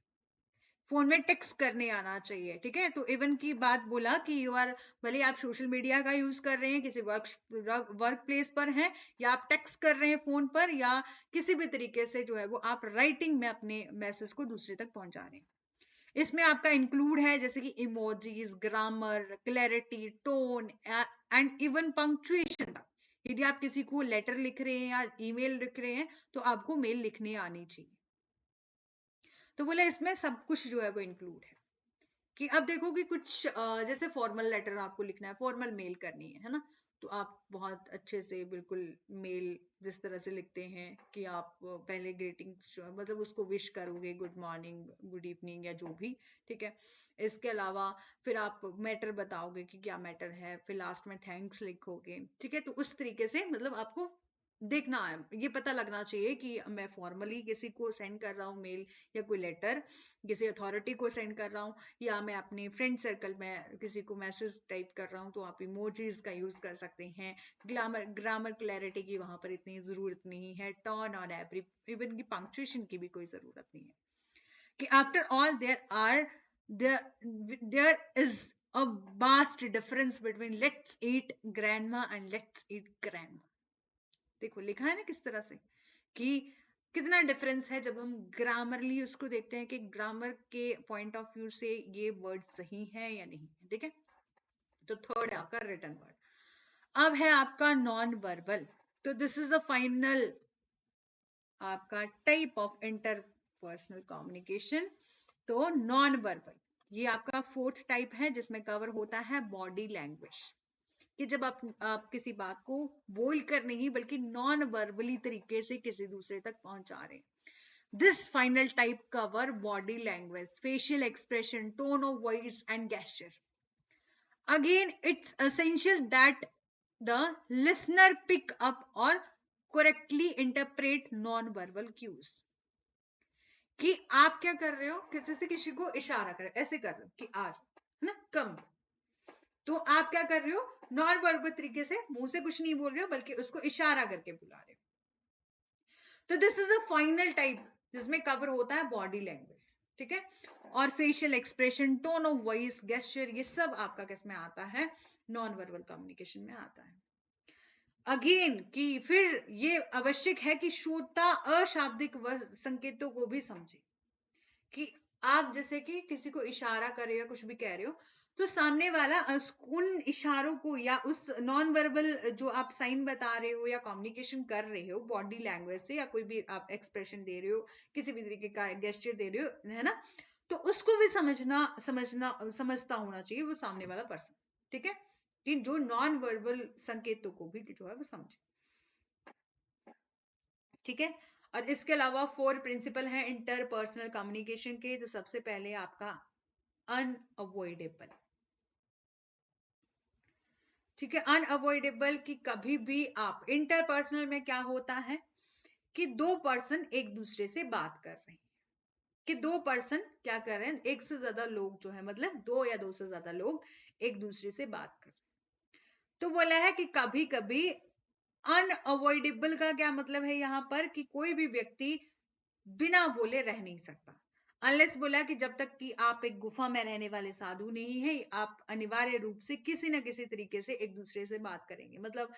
फोन में टेक्स्ट करने आना चाहिए, ठीक है। तो इवन की बात बोला कि यू आर, भले आप सोशल मीडिया का यूज कर रहे हैं, किसी वर्क प्लेस पर हैं, या आप टेक्स्ट कर रहे हैं फोन पर, या किसी भी तरीके से जो है वो आप राइटिंग में अपने मैसेज को दूसरे तक पहुंचा रहे हैं, इसमें आपका इंक्लूड है जैसे कि emojis, grammar, clarity, tone and even punctuation तक। यदि आप किसी को लेटर लिख रहे हैं या ईमेल लिख रहे हैं, तो आपको मेल लिखने आनी चाहिए। तो बोला इसमें सब कुछ जो है वो इंक्लूड है, कि अब देखो कि कुछ जैसे फॉर्मल लेटर आपको लिखना है, फॉर्मल मेल करनी है ना, तो आप बहुत अच्छे से बिल्कुल मेल जिस तरह से लिखते हैं कि आप पहले ग्रीटिंग्स मतलब उसको विश करोगे, गुड मॉर्निंग, गुड इवनिंग या जो भी, ठीक है। इसके अलावा फिर आप मैटर बताओगे कि क्या मैटर है, फिर लास्ट में थैंक्स लिखोगे, ठीक है। तो उस तरीके से मतलब आपको देखना है, ये पता लगना चाहिए कि मैं फॉर्मली किसी को सेंड कर रहा हूँ मेल या कोई लेटर, किसी अथॉरिटी को सेंड कर रहा हूँ, या मैं अपने फ्रेंड सर्कल में किसी को मैसेज टाइप कर रहा हूँ, तो आप इमोजीज का यूज कर सकते हैं। ग्रामर क्लैरिटी की वहां पर इतनी जरूरत नहीं है, टर्न और एवरी इवन की पंक्चुएशन की भी कोई जरूरत नहीं है, कि after all there is a vast difference between let's eat grandma and let's eat grandma. देखो लिखा है ना किस तरह से, कि कितना डिफरेंस है जब हम ग्रामरली उसको देखते हैं कि ग्रामर के पॉइंट ऑफ व्यू से ये वर्ड सही है या नहीं, ठीक है। तो थर्ड है आपका रिटन वर्ड। अब है आपका नॉन वर्बल। तो दिस इज द फाइनल आपका टाइप ऑफ इंटरपर्सनल कम्युनिकेशन। तो नॉन वर्बल ये आपका फोर्थ टाइप है, जिसमें कवर होता है बॉडी लैंग्वेज, कि जब आप किसी बात को बोल कर नहीं बल्कि नॉन वर्बली तरीके से किसी दूसरे तक पहुंचा रहे हैं। This final type cover body language, facial expression, tone of voice and gesture. Again, it's essential that the listener pick up or correctly interpret non-verbal cues. कि आप क्या कर रहे हो, किसी से किसी को इशारा कर ऐसे कर रहे हो कि आज है ना कम, तो आप क्या कर रहे हो, नॉन वर्बल तरीके से मुंह से कुछ नहीं बोल रहे हो बल्कि उसको इशारा करके बुला रहे हो। तो this is a final type जिसमें कवर होता है बॉडी लैंग्वेज, ठीक है। और facial expression, tone of voice, gesture, ये सब आपका किसमें आता है, नॉन वर्बल कम्युनिकेशन में आता है। अगेन कि फिर ये आवश्यक है कि श्रोता अशाब्दिक संकेतों को भी समझे, कि आप जैसे कि किसी को इशारा कर रहे हो, कुछ भी कह रहे हो, तो सामने वाला उन इशारों को या उस नॉन वर्बल जो आप साइन बता रहे हो या कम्युनिकेशन कर रहे हो बॉडी लैंग्वेज से, या कोई भी आप एक्सप्रेशन दे रहे हो, किसी भी तरीके का गेस्चर दे रहे हो, है ना, तो उसको भी समझता होना चाहिए वो सामने वाला पर्सन, ठीक है, कि जो नॉन वर्बल संकेतों को भी जो है वो समझे, ठीक है। और इसके अलावा 4 प्रिंसिपल हैं इंटरपर्सनल कम्युनिकेशन के। तो सबसे पहले आपका अनअवॉइडेबल, ठीक है, अनअवॉइडेबल कि कभी भी आप इंटरपर्सनल में क्या होता है कि दो पर्सन एक दूसरे से बात कर रहे हैं, कि दो पर्सन क्या कर रहे हैं, एक से ज्यादा लोग जो है, मतलब 2 या 2 से ज्यादा लोग एक दूसरे से बात कर रहे हैं। तो बोला है कि कभी कभी अनअवॉइडेबल का क्या मतलब है यहाँ पर, कि कोई भी व्यक्ति बिना बोले रह नहीं सकता, अनलेस बोला कि जब तक कि आप एक गुफा में रहने वाले साधु नहीं है, आप अनिवार्य रूप से किसी न किसी तरीके से एक दूसरे से बात करेंगे। मतलब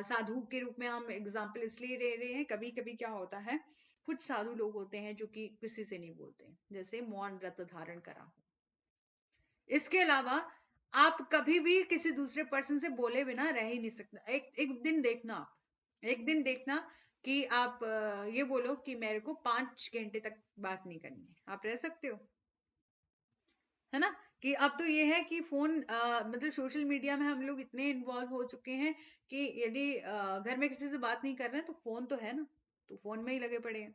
साधु के रूप में हम एग्जाम्पल इसलिए ले रहे हैं, कभी कभी क्या होता है, कुछ साधु लोग होते हैं जो कि किसी से नहीं बोलते, जैसे मौन व्रत धारण करा हो। इसके अलावा आप कभी भी किसी दूसरे पर्सन से बोले बिना रह ही नहीं सकते। एक दिन देखना, आप एक दिन देखना कि आप ये बोलो कि मेरे को 5 घंटे तक बात नहीं करनी है, आप रह सकते हो, है ना। कि अब तो ये है कि फोन मतलब सोशल मीडिया में हम लोग इतने इन्वॉल्व हो चुके हैं कि यदि घर में किसी से बात नहीं कर रहे हैं तो फोन तो है ना, तो फोन में ही लगे पड़े हैं,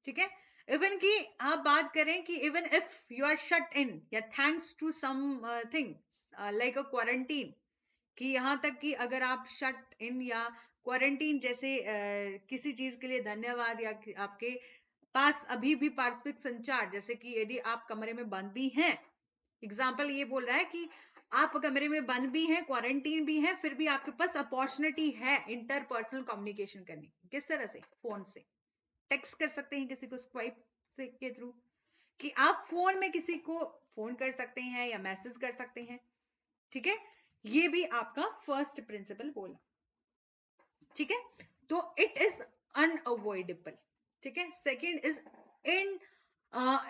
ठीक है। इवन की आप बात करें कि even if you are shut in या thanks to something like a quarantine, कि यहाँ तक कि अगर आप शट इन या क्वारंटीन जैसे किसी चीज के लिए धन्यवाद, या आपके पास अभी भी पारस्परिक संचार, जैसे कि यदि आप कमरे में बंद भी हैं, एग्जाम्पल ये बोल रहा है कि आप कमरे में बंद भी हैं, क्वारंटीन भी हैं, फिर भी आपके पास अपॉर्चुनिटी है इंटरपर्सनल कम्युनिकेशन करने की। किस तरह से, फोन से टेक्स्ट कर सकते हैं किसी को स्वाइप से के थ्रू, कि आप फोन में किसी को फोन कर सकते हैं या मैसेज कर सकते हैं, ठीक है। ये भी आपका फर्स्ट प्रिंसिपल बोला, ठीक है। तो इट इज अनअवॉइडेबल, ठीक है। Second is in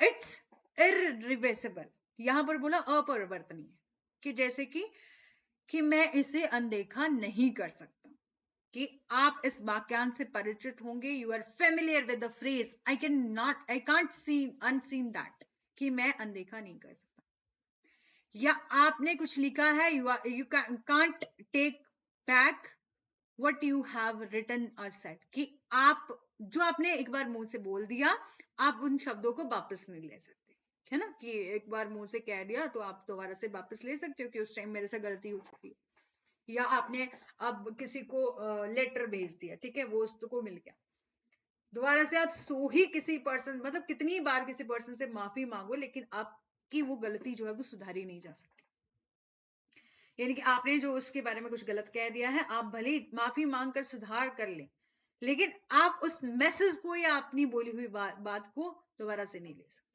its irreversible, यहां पर बोला अपरिवर्तनीय, कि जैसे कि मैं इसे अनदेखा नहीं कर सकता, कि आप इस वाक्यांश से परिचित होंगे, you are familiar with the phrase I can't see unseen that, कि मैं अनदेखा नहीं कर सकता। या आपने कुछ लिखा है, you can't take back what you have written और सेड, कि आप जो आपने एक बार मुंह से बोल दिया, आप उन शब्दों को वापस नहीं ले सकते, है ना, कि एक बार मुंह से कह दिया तो आप दोबारा से वापस ले सकते हो कि उस टाइम मेरे से गलती हो चुकी है। या आपने अब किसी को लेटर भेज दिया, ठीक है, वो उसको मिल गया, दोबारा से आप सो ही किसी पर्सन, मतलब कितनी बार किसी पर्सन से माफी मांगो, लेकिन आपकी वो गलती जो है वो सुधारी नहीं जा सकती। यानी कि आपने जो उसके बारे में कुछ गलत कह दिया है, आप भले ही माफी मांगकर सुधार कर लें, लेकिन आप उस मैसेज को या अपनी बोली हुई बात को दोबारा से नहीं ले सकते।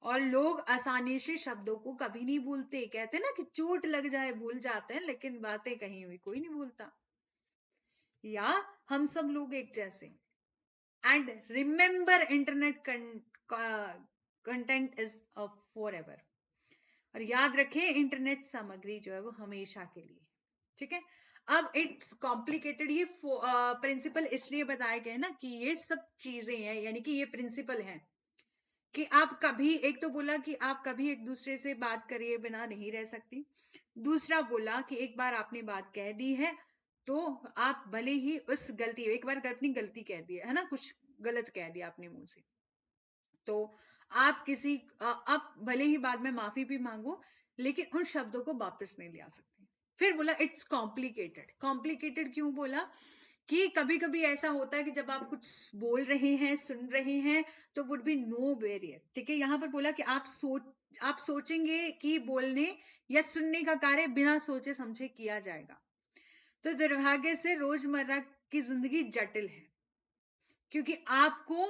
और लोग आसानी से शब्दों को कभी नहीं भूलते, कहते हैं ना कि चोट लग जाए भूल जाते हैं, लेकिन बातें कही हुई कोई नहीं भूलता। या हम सब लोग एक जैसे। And remember internet content is for ever. और याद रखें इंटरनेट सामग्री जो है वो हमेशा के लिए। ठीक है, अब इट्स कॉम्प्लिकेटेड, ये प्रिंसिपल इसलिए बताए गए ना कि ये सब चीजें हैं, यानी कि ये प्रिंसिपल हैं कि आप कभी, एक तो बोला कि आप कभी एक दूसरे से बात करिए बिना नहीं रह सकती। दूसरा बोला कि एक बार आपने बात कह दी है तो आप भले ही उस गलती, एक बार अपनी गलती कह दी है ना, कुछ गलत कह दिया आपने मुंह से, तो आप किसी आप भले ही बाद में माफी भी मांगो लेकिन उन शब्दों को वापस नहीं ले आ सकते। फिर बोला इट्स कॉम्प्लिकेटेड। कॉम्प्लिकेटेड क्यों बोला कि कभी कभी ऐसा होता है कि जब आप कुछ बोल रहे हैं, सुन रहे हैं, तो वुड बी नो बैरियर। ठीक है, यहां पर बोला कि आप सोचेंगे कि बोलने या सुनने का कार्य बिना सोचे समझे किया जाएगा। तो दुर्भाग्य से रोजमर्रा की जिंदगी जटिल है, क्योंकि आपको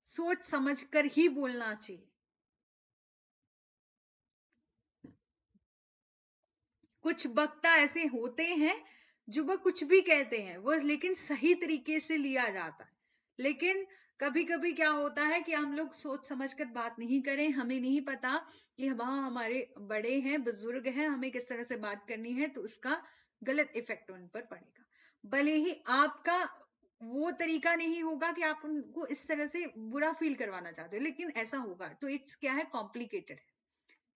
सोच समझकर ही बोलना चाहिए। कुछ वक्ता ऐसे होते हैं जो वह कुछ भी कहते हैं वो लेकिन सही तरीके से लिया जाता है, लेकिन कभी कभी क्या होता है कि हम लोग सोच समझकर बात नहीं करें, हमें नहीं पता कि वहां हमारे बड़े हैं, बुजुर्ग हैं, हमें किस तरह से बात करनी है, तो उसका गलत इफेक्ट उन पर पड़ेगा। भले ही आपका वो तरीका नहीं होगा कि आप उनको इस तरह से बुरा फील करवाना चाहते हो, लेकिन ऐसा होगा। तो इट्स क्या है, कॉम्प्लिकेटेड है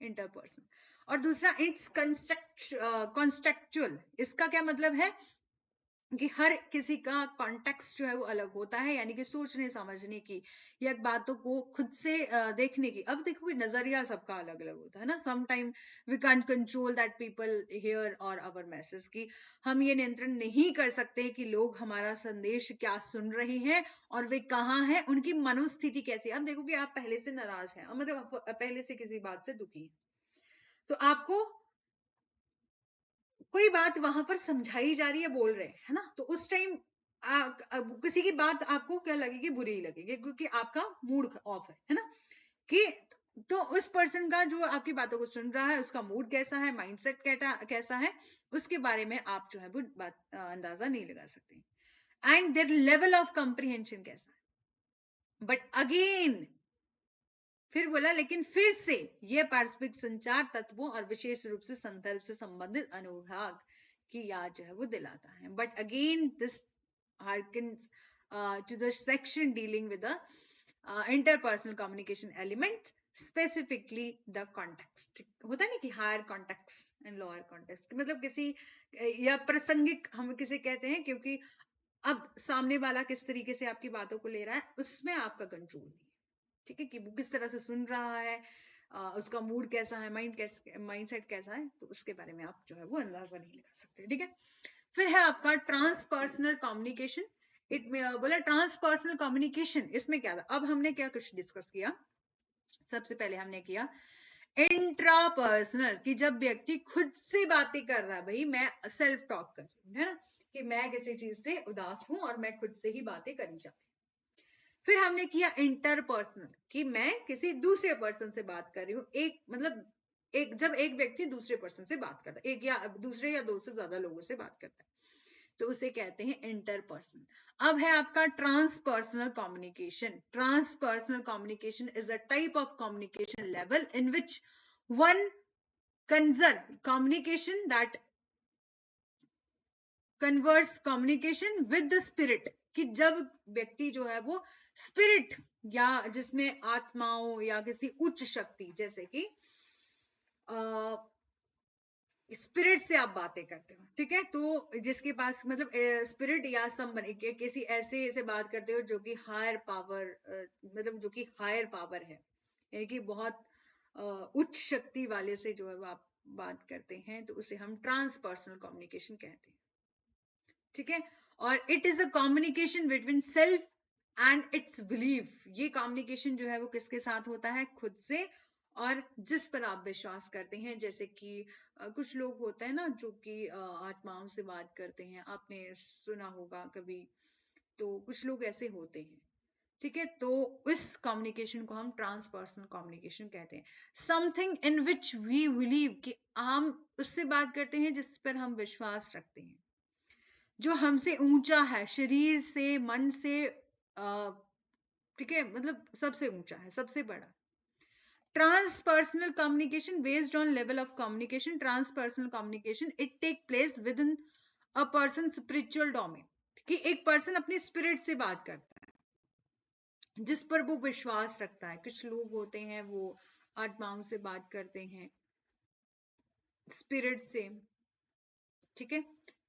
इंटरपर्सन। और दूसरा इट्स कॉन्टेक्चुअल। इसका क्या मतलब है कि हर किसी का कॉन्टेक्स्ट जो है वो अलग होता है, यानी कि सोचने समझने की या बातों को खुद से देखने की। अब देखो कि नजरिया सबका अलग अलग होता है ना। Some time we can't control that people hear और आवर मैसेज, की हम ये नियंत्रण नहीं कर सकते कि लोग हमारा संदेश क्या सुन रहे हैं और वे कहाँ हैं, उनकी मनोस्थिति कैसी है। अब देखो कि आप पहले से नाराज हैं, मतलब पहले से किसी बात से दुखी हैं, तो आपको कोई बात वहां पर समझाई जा रही है, बोल रहे हैं, है ना, तो उस टाइम किसी की बात आपको क्या लगेगी, बुरी ही लगेगी, क्योंकि आपका मूड ऑफ है ना। कि तो उस पर्सन का जो आपकी बातों को सुन रहा है उसका मूड कैसा है, माइंडसेट कैसा है, उसके बारे में आप जो है वो बात अंदाजा नहीं लगा सकते। And their level of comprehension कैसा है। बट अगेन फिर बोला, लेकिन फिर से यह पारस्परिक संचार तत्वों और विशेष रूप से संदर्भ से संबंधित अनुभाग की याद जो है वो दिलाता है। But again this harkens to the section dealing with the interpersonal communication element, specifically the context। होता है ना कि higher context and lower context, मतलब किसी या प्रासंगिक हम किसे कहते हैं, क्योंकि अब सामने वाला किस तरीके से आपकी बातों को ले रहा है उसमें आपका कंट्रोल नहीं है। ठीक है, कि वो किस तरह से सुन रहा है, उसका मूड कैसा है, माइंड सेट कैसा है, तो उसके बारे में आप जो है वो अंदाजा नहीं लगा सकते। ठीक है, फिर है आपका ट्रांसपर्सनल कम्युनिकेशन। इट बोला ट्रांसपर्सनल कम्युनिकेशन, इसमें क्या था, अब हमने क्या कुछ डिस्कस किया। सबसे पहले हमने किया इंट्रापर्सनल, कि जब व्यक्ति खुद से बातें कर रहा है, भाई मैं सेल्फ टॉक कर रही हूँ, है ना, कि मैं किसी चीज से उदास हूं और मैं खुद से ही बातें करनी चाहती हूँ। फिर हमने किया इंटरपर्सनल, कि मैं किसी दूसरे पर्सन से बात कर रही हूँ, एक मतलब जब एक व्यक्ति दूसरे पर्सन से बात करता है, एक या दूसरे या दो से ज्यादा लोगों से बात करता है, तो उसे कहते हैं इंटरपर्सन। अब है आपका transpersonal communication. Transpersonal communication is a type of communication level in which one conserve communication that converse communication with the spirit, कि जब व्यक्ति जो है वो स्पिरिट या जिसमें आत्माओं या किसी उच्च शक्ति, जैसे कि स्पिरिट से आप बातें करते हो, ठीक है, तो जिसके पास मतलब स्पिरिट या समवन किसी ऐसे से बात करते हो जो कि हायर पावर, मतलब जो कि हायर पावर है, यानी कि बहुत उच्च शक्ति वाले से जो है वो आप बात करते हैं, तो उसे हम ट्रांसपर्सनल कम्युनिकेशन कहते हैं। ठीक है, और it is a communication between self and it's belief. ये कम्युनिकेशन जो है वो किसके साथ होता है, खुद से और जिस पर आप विश्वास करते हैं। जैसे कि कुछ लोग होते हैं ना जो कि आत्माओं से बात करते हैं, आपने सुना होगा कभी, तो कुछ लोग ऐसे होते हैं। ठीक है, तो इस कम्युनिकेशन को हम ट्रांसपर्सनल कम्युनिकेशन कहते हैं। Something in which we believe, कि हम उससे बात करते हैं जिस पर हम विश्वास रखते हैं। जो हमसे ऊंचा है, शरीर से, मन से, ठीक है, मतलब सबसे ऊंचा है, सबसे बड़ा। Transpersonal communication based on level of communication. Transpersonal communication, it take place within a person's spiritual domain, कि एक पर्सन अपनी स्पिरिट से बात करता है, जिस पर वो विश्वास रखता है। कुछ लोग होते हैं वो आत्माओं से बात करते हैं, स्पिरिट से, ठीक है,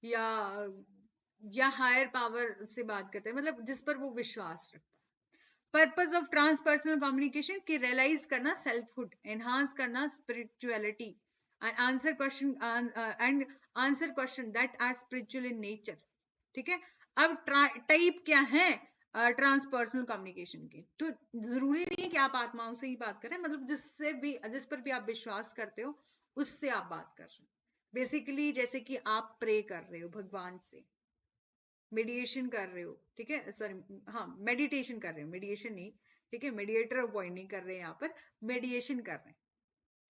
या हायर पावर से बात करते हैं, मतलब जिस पर वो विश्वास रखता है। पर्पस ऑफ ट्रांसपर्सनल कम्युनिकेशन की रियलाइज करना सेल्फहुड, एनहांस करना spirituality, and answer question that are spiritual in nature, ठीक है। अब टाइप क्या है ट्रांसपर्सनल कम्युनिकेशन के? तो जरूरी नहीं है कि आप आत्माओं से ही बात करें, मतलब जिस पर भी आप विश्वास करते हो उससे आप बात कर रहे हो। बेसिकली जैसे कि आप प्रे कर रहे हो भगवान से, मेडिएशन कर रहे हो, ठीक है, सॉरी, हाँ, मेडिटेशन कर रहे हो, मेडिएशन नहीं, ठीक है, मेडिएटर अवॉइड नहीं कर रहे हैं यहाँ पर, मेडिएशन कर रहे हैं,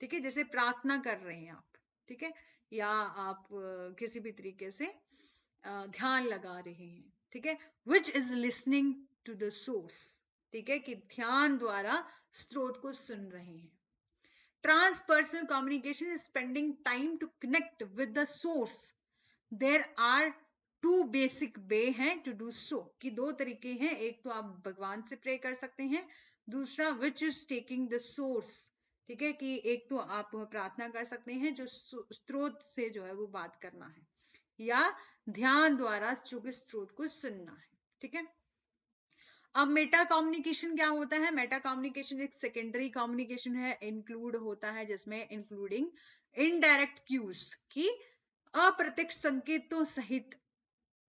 ठीक है, जैसे प्रार्थना कर रहे हैं आप, ठीक है, या आप किसी भी तरीके से ध्यान लगा रहे हैं, ठीक है, which is listening to the source, ठीक है, कि ध्यान द्वारा स्रोत को सुन रहे हैं। Transpersonal communication is spending time to connect with the source. There are two basic way हैं टू डू सो, कि दो तरीके हैं, एक तो आप भगवान से प्रे कर सकते हैं, दूसरा which is taking the source, ठीक है, कि एक तो आप प्रार्थना कर सकते हैं जो स्रोत से जो है वो बात करना है, या ध्यान द्वारा जो कि स्रोत को सुनना है, ठीक है। अब मेटा कम्युनिकेशन क्या होता है? मेटा कम्युनिकेशन एक सेकेंडरी कम्युनिकेशन है, इंक्लूड होता है जिसमें इंक्लूडिंग इनडायरेक्ट क्यूज, की अप्रत्यक्ष संकेतों सहित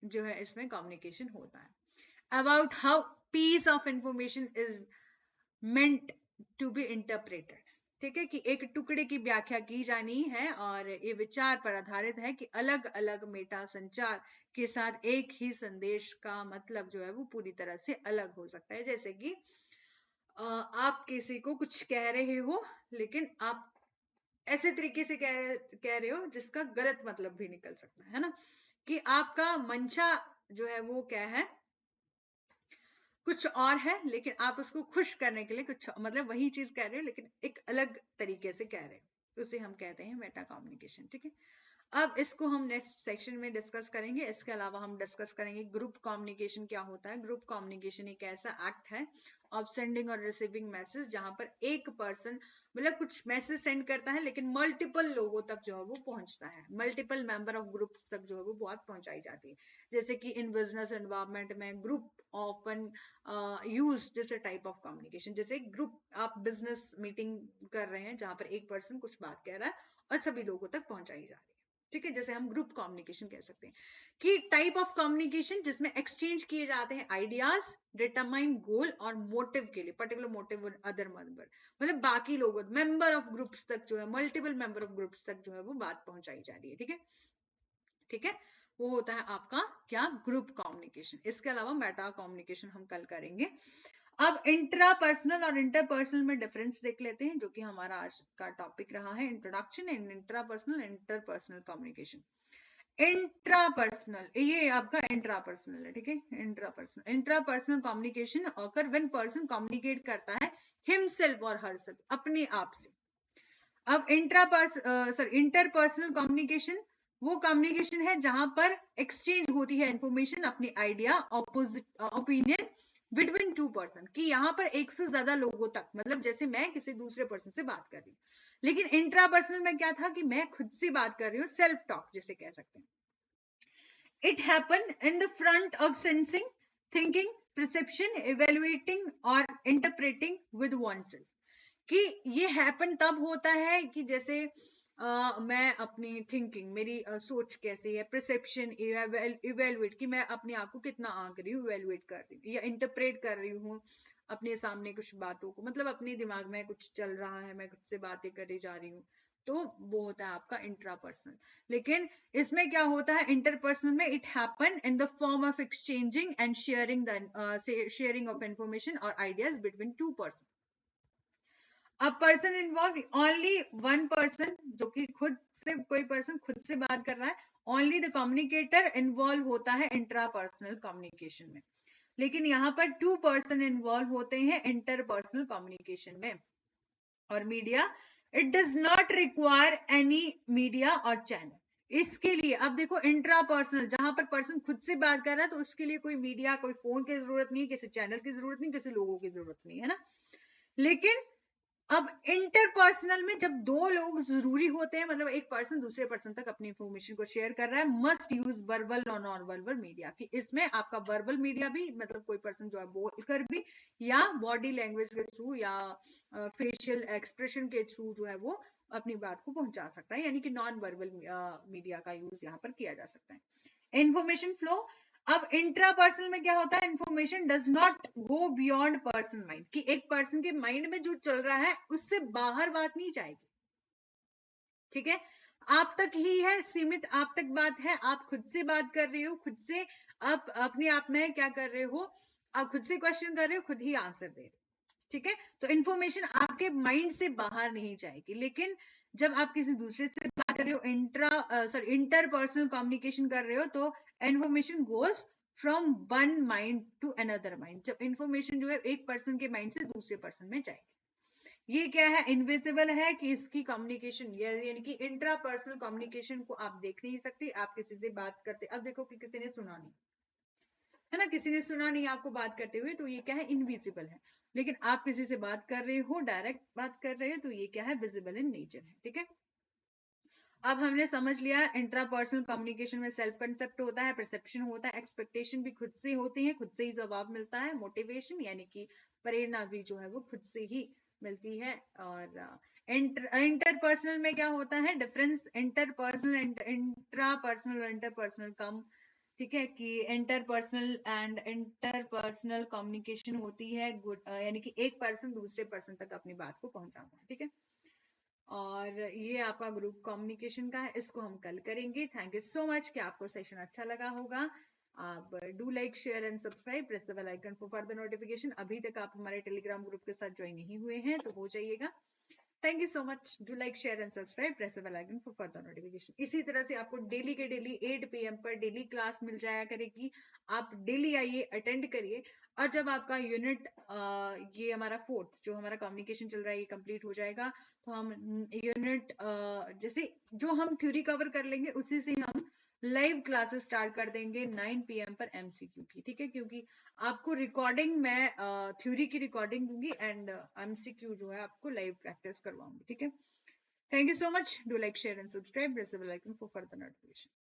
जो है इसमें कम्युनिकेशन होता है। About how piece of information is meant to be interpreted, ठीक है, कि एक टुकड़े की व्याख्या की जानी है, और ये विचार पर आधारित है कि अलग अलग मेटा संचार के साथ एक ही संदेश का मतलब जो है वो पूरी तरह से अलग हो सकता है। जैसे कि आप किसी को कुछ कह रहे हो, लेकिन आप ऐसे तरीके से कह रहे हो जिसका गलत मतलब भी निकल सकता है ना, कि आपका मंशा जो है वो क्या है, कुछ और है, लेकिन आप उसको खुश करने के लिए कुछ मतलब वही चीज कह रहे हो लेकिन एक अलग तरीके से कह रहे हो, उसे हम कहते हैं मेटा कम्युनिकेशन, ठीक है। अब इसको हम नेक्स्ट सेक्शन में डिस्कस करेंगे। इसके अलावा हम डिस्कस करेंगे ग्रुप कम्युनिकेशन क्या होता है। ग्रुप कम्युनिकेशन एक ऐसा एक्ट है ऑफ सेंडिंग और रिसीविंग मैसेज, जहां पर एक पर्सन मतलब कुछ मैसेज सेंड करता है लेकिन मल्टीपल लोगों तक जो है वो पहुंचता है, मल्टीपल मेंबर ऑफ ग्रुप्स तक जो है वो बात पहुंचाई जाती है। जैसे कि इन बिजनेस एनवायरमेंट में ग्रुप ऑफन यूज जैसे टाइप ऑफ कम्युनिकेशन, जैसे ग्रुप आप बिजनेस मीटिंग कर रहे हैं जहां पर एक पर्सन कुछ बात कह रहा है और सभी लोगों तक पहुंचाई जा रही है, ठीक है, जैसे हम ग्रुप कम्युनिकेशन कह सकते हैं। कि टाइप ऑफ कम्युनिकेशन जिसमें एक्सचेंज किए जाते हैं आइडियाज, डिटरमाइन गोल और मोटिव के लिए, पर्टिकुलर मोटिव अदर मेंबर, मतलब बाकी लोगों, मेंबर ऑफ ग्रुप्स तक जो है, मल्टीपल मेंबर ऑफ ग्रुप्स तक जो है वो बात पहुंचाई जा रही है, ठीक है, ठीक है। वो होता है आपका क्या, ग्रुप कम्युनिकेशन। इसके अलावा मेटा कम्युनिकेशन हम कल करेंगे। अब इंट्रापर्सनल और इंटरपर्सनल में डिफरेंस देख लेते हैं, जो कि हमारा आज का टॉपिक रहा है, introduction in intrapersonal interpersonal communication. Intrapersonal, ये आपका इंट्रापर्सनल है, ठीक है, intrapersonal communication occur when person communicate करता है हिमसेल्फ और हरसेल्फ, अपने आप से। अब इंटरपर्सनल कम्युनिकेशन वो कम्युनिकेशन है जहां पर एक्सचेंज होती है इंफॉर्मेशन, अपनी idea, opposite opinion between two person, कि यहाँ पर एक से ज्यादा लोगों तक, मतलब जैसे मैं किसी दूसरे पर्सन से बात कर रही हूँ, लेकिन इंट्रापर्सनल में क्या था कि मैं खुद से बात कर रही हूँ, सेल्फ टॉक जिसे कह सकते हैं। It happen in the front of sensing, thinking, perception, evaluating और इंटरप्रेटिंग विद वनसेल्फ, कि ये हैपन तब होता है कि जैसे मैं अपनी थिंकिंग, मेरी सोच कैसी है, परसेप्शन, इवेलुएट, कि मैं अपने आप को कितना आंक रही हूँ, इवेलुएट कर रही हूँ, या इंटरप्रेट कर रही हूँ अपने सामने कुछ बातों को, मतलब अपने दिमाग में कुछ चल रहा है, मैं खुद से बातें करी जा रही हूँ, तो वो होता है आपका इंट्रापर्सनल। लेकिन इसमें क्या होता है इंटरपर्सनल में, it happen in the form of exchanging and sharing of information और ideas between two person. A person involve, only one person, जो कि खुद से, कोई पर्सन खुद से बात कर रहा है, ओनली द कम्युनिकेटर इन्वॉल्व होता है इंट्रापर्सनल कम्युनिकेशन में, लेकिन यहाँ पर 2 पर्सन इन्वॉल्व होते हैं इंटरपर्सनल कम्युनिकेशन में। और media, it does not require any media और चैनल। इसके लिए अब देखो इंट्रापर्सनल, जहां पर पर्सन खुद से बात कर रहा है तो उसके लिए कोई मीडिया, कोई फोन की जरूरत नहीं, किसी चैनल की जरूरत नहीं, किसी लोगों की जरूरत नहीं है ना। लेकिन अब इंटरपर्सनल में जब 2 लोग जरूरी होते हैं, मतलब एक पर्सन दूसरे पर्सन तक अपनी इंफॉर्मेशन को शेयर कर रहा है, मस्ट यूज वर्बल और नॉन वर्बल मीडिया, कि इसमें आपका वर्बल मीडिया भी, मतलब कोई पर्सन जो है बोलकर भी, या बॉडी लैंग्वेज के थ्रू, या फेशियल एक्सप्रेशन के थ्रू जो है वो अपनी बात को पहुंचा सकता है, यानी कि नॉन वर्बल मीडिया का यूज यहाँ पर किया जा सकता है। इंफॉर्मेशन फ्लो, अब इंट्रापर्सनल में क्या होता है, information does not go beyond person mind, कि एक पर्सन के माइंड में जो चल रहा है उससे बाहर बात नहीं जाएगी, ठीक है, आप तक ही है सीमित, आप तक बात है, आप खुद से बात कर रहे हो, खुद से आप अपने आप में क्या कर रहे हो, आप खुद से क्वेश्चन कर रहे हो, खुद ही आंसर दे रहे हो, ठीक है। तो इंफॉर्मेशन आपके माइंड से बाहर नहीं जाएगी। लेकिन जब आप किसी दूसरे से बात कर रहे हो, इंटरपर्सनल कम्युनिकेशन कर रहे हो, तो information goes from one mind to another mind, जब इंफॉर्मेशन जो है एक पर्सन के माइंड से दूसरे पर्सन में जाएगी। ये क्या है, इनविजिबल है, कि इसकी कम्युनिकेशन, यानी कि इंट्रापर्सनल कम्युनिकेशन को आप देख नहीं सकते। आप किसी से बात करते, अब देखो कि किसी ने सुना नहीं, है ना, किसी ने सुना नहीं आपको बात करते हुए, तो ये क्या है, इनविजिबल है। लेकिन आप किसी से बात कर रहे हो, डायरेक्ट बात कर रहे हो, तो ये क्या है, विजिबल इन नेचर है, ठीक है। अब हमने समझ लिया इंट्रापर्सनल कम्युनिकेशन में सेल्फ कंसेप्ट होता है, परसेप्शन होता है, एक्सपेक्टेशन भी खुद से होती है, खुद से ही जवाब मिलता है, मोटिवेशन यानी कि प्रेरणा भी जो है वो खुद से ही मिलती है। और इंटरपर्सनल में क्या होता है डिफरेंस, इंटरपर्सनल, इंट्रापर्सनल, इंटरपर्सनल कम, ठीक है, कि इंटरपर्सनल एंड इंटरपर्सनल कम्युनिकेशन होती है गुड, यानी कि एक पर्सन दूसरे पर्सन तक अपनी बात को पहुंचाता है, ठीक है। और ये आपका ग्रुप कम्युनिकेशन का है, इसको हम कल करेंगे। थैंक यू सो मच कि आपको सेशन अच्छा लगा होगा। आप do like share and subscribe, press the bell icon for further notification. अभी तक आप हमारे टेलीग्राम ग्रुप के साथ ज्वाइन नहीं हुए हैं तो हो जाइएगा। Thank you so much, do like share and subscribe, press the bell icon for further notification. इसी तरह से आपको डेली के डेली 8 PM पर डेली क्लास मिल जाया करेगी। आप डेली आइए, अटेंड करिए, और जब आपका यूनिट ये हमारा 4th जो हमारा कम्युनिकेशन चल रहा है ये कंप्लीट हो जाएगा, तो हम यूनिट जैसे जो हम थ्योरी कवर कर लेंगे उसी से हम लाइव क्लासेस स्टार्ट कर देंगे 9 PM पर MCQ की, ठीक है, क्योंकि आपको रिकॉर्डिंग मैं थ्योरी की रिकॉर्डिंग दूंगी एंड MCQ जो है आपको लाइव प्रैक्टिस करवाऊंगी, ठीक है। Thank you so much, do like share and subscribe, press the bell icon for further notification.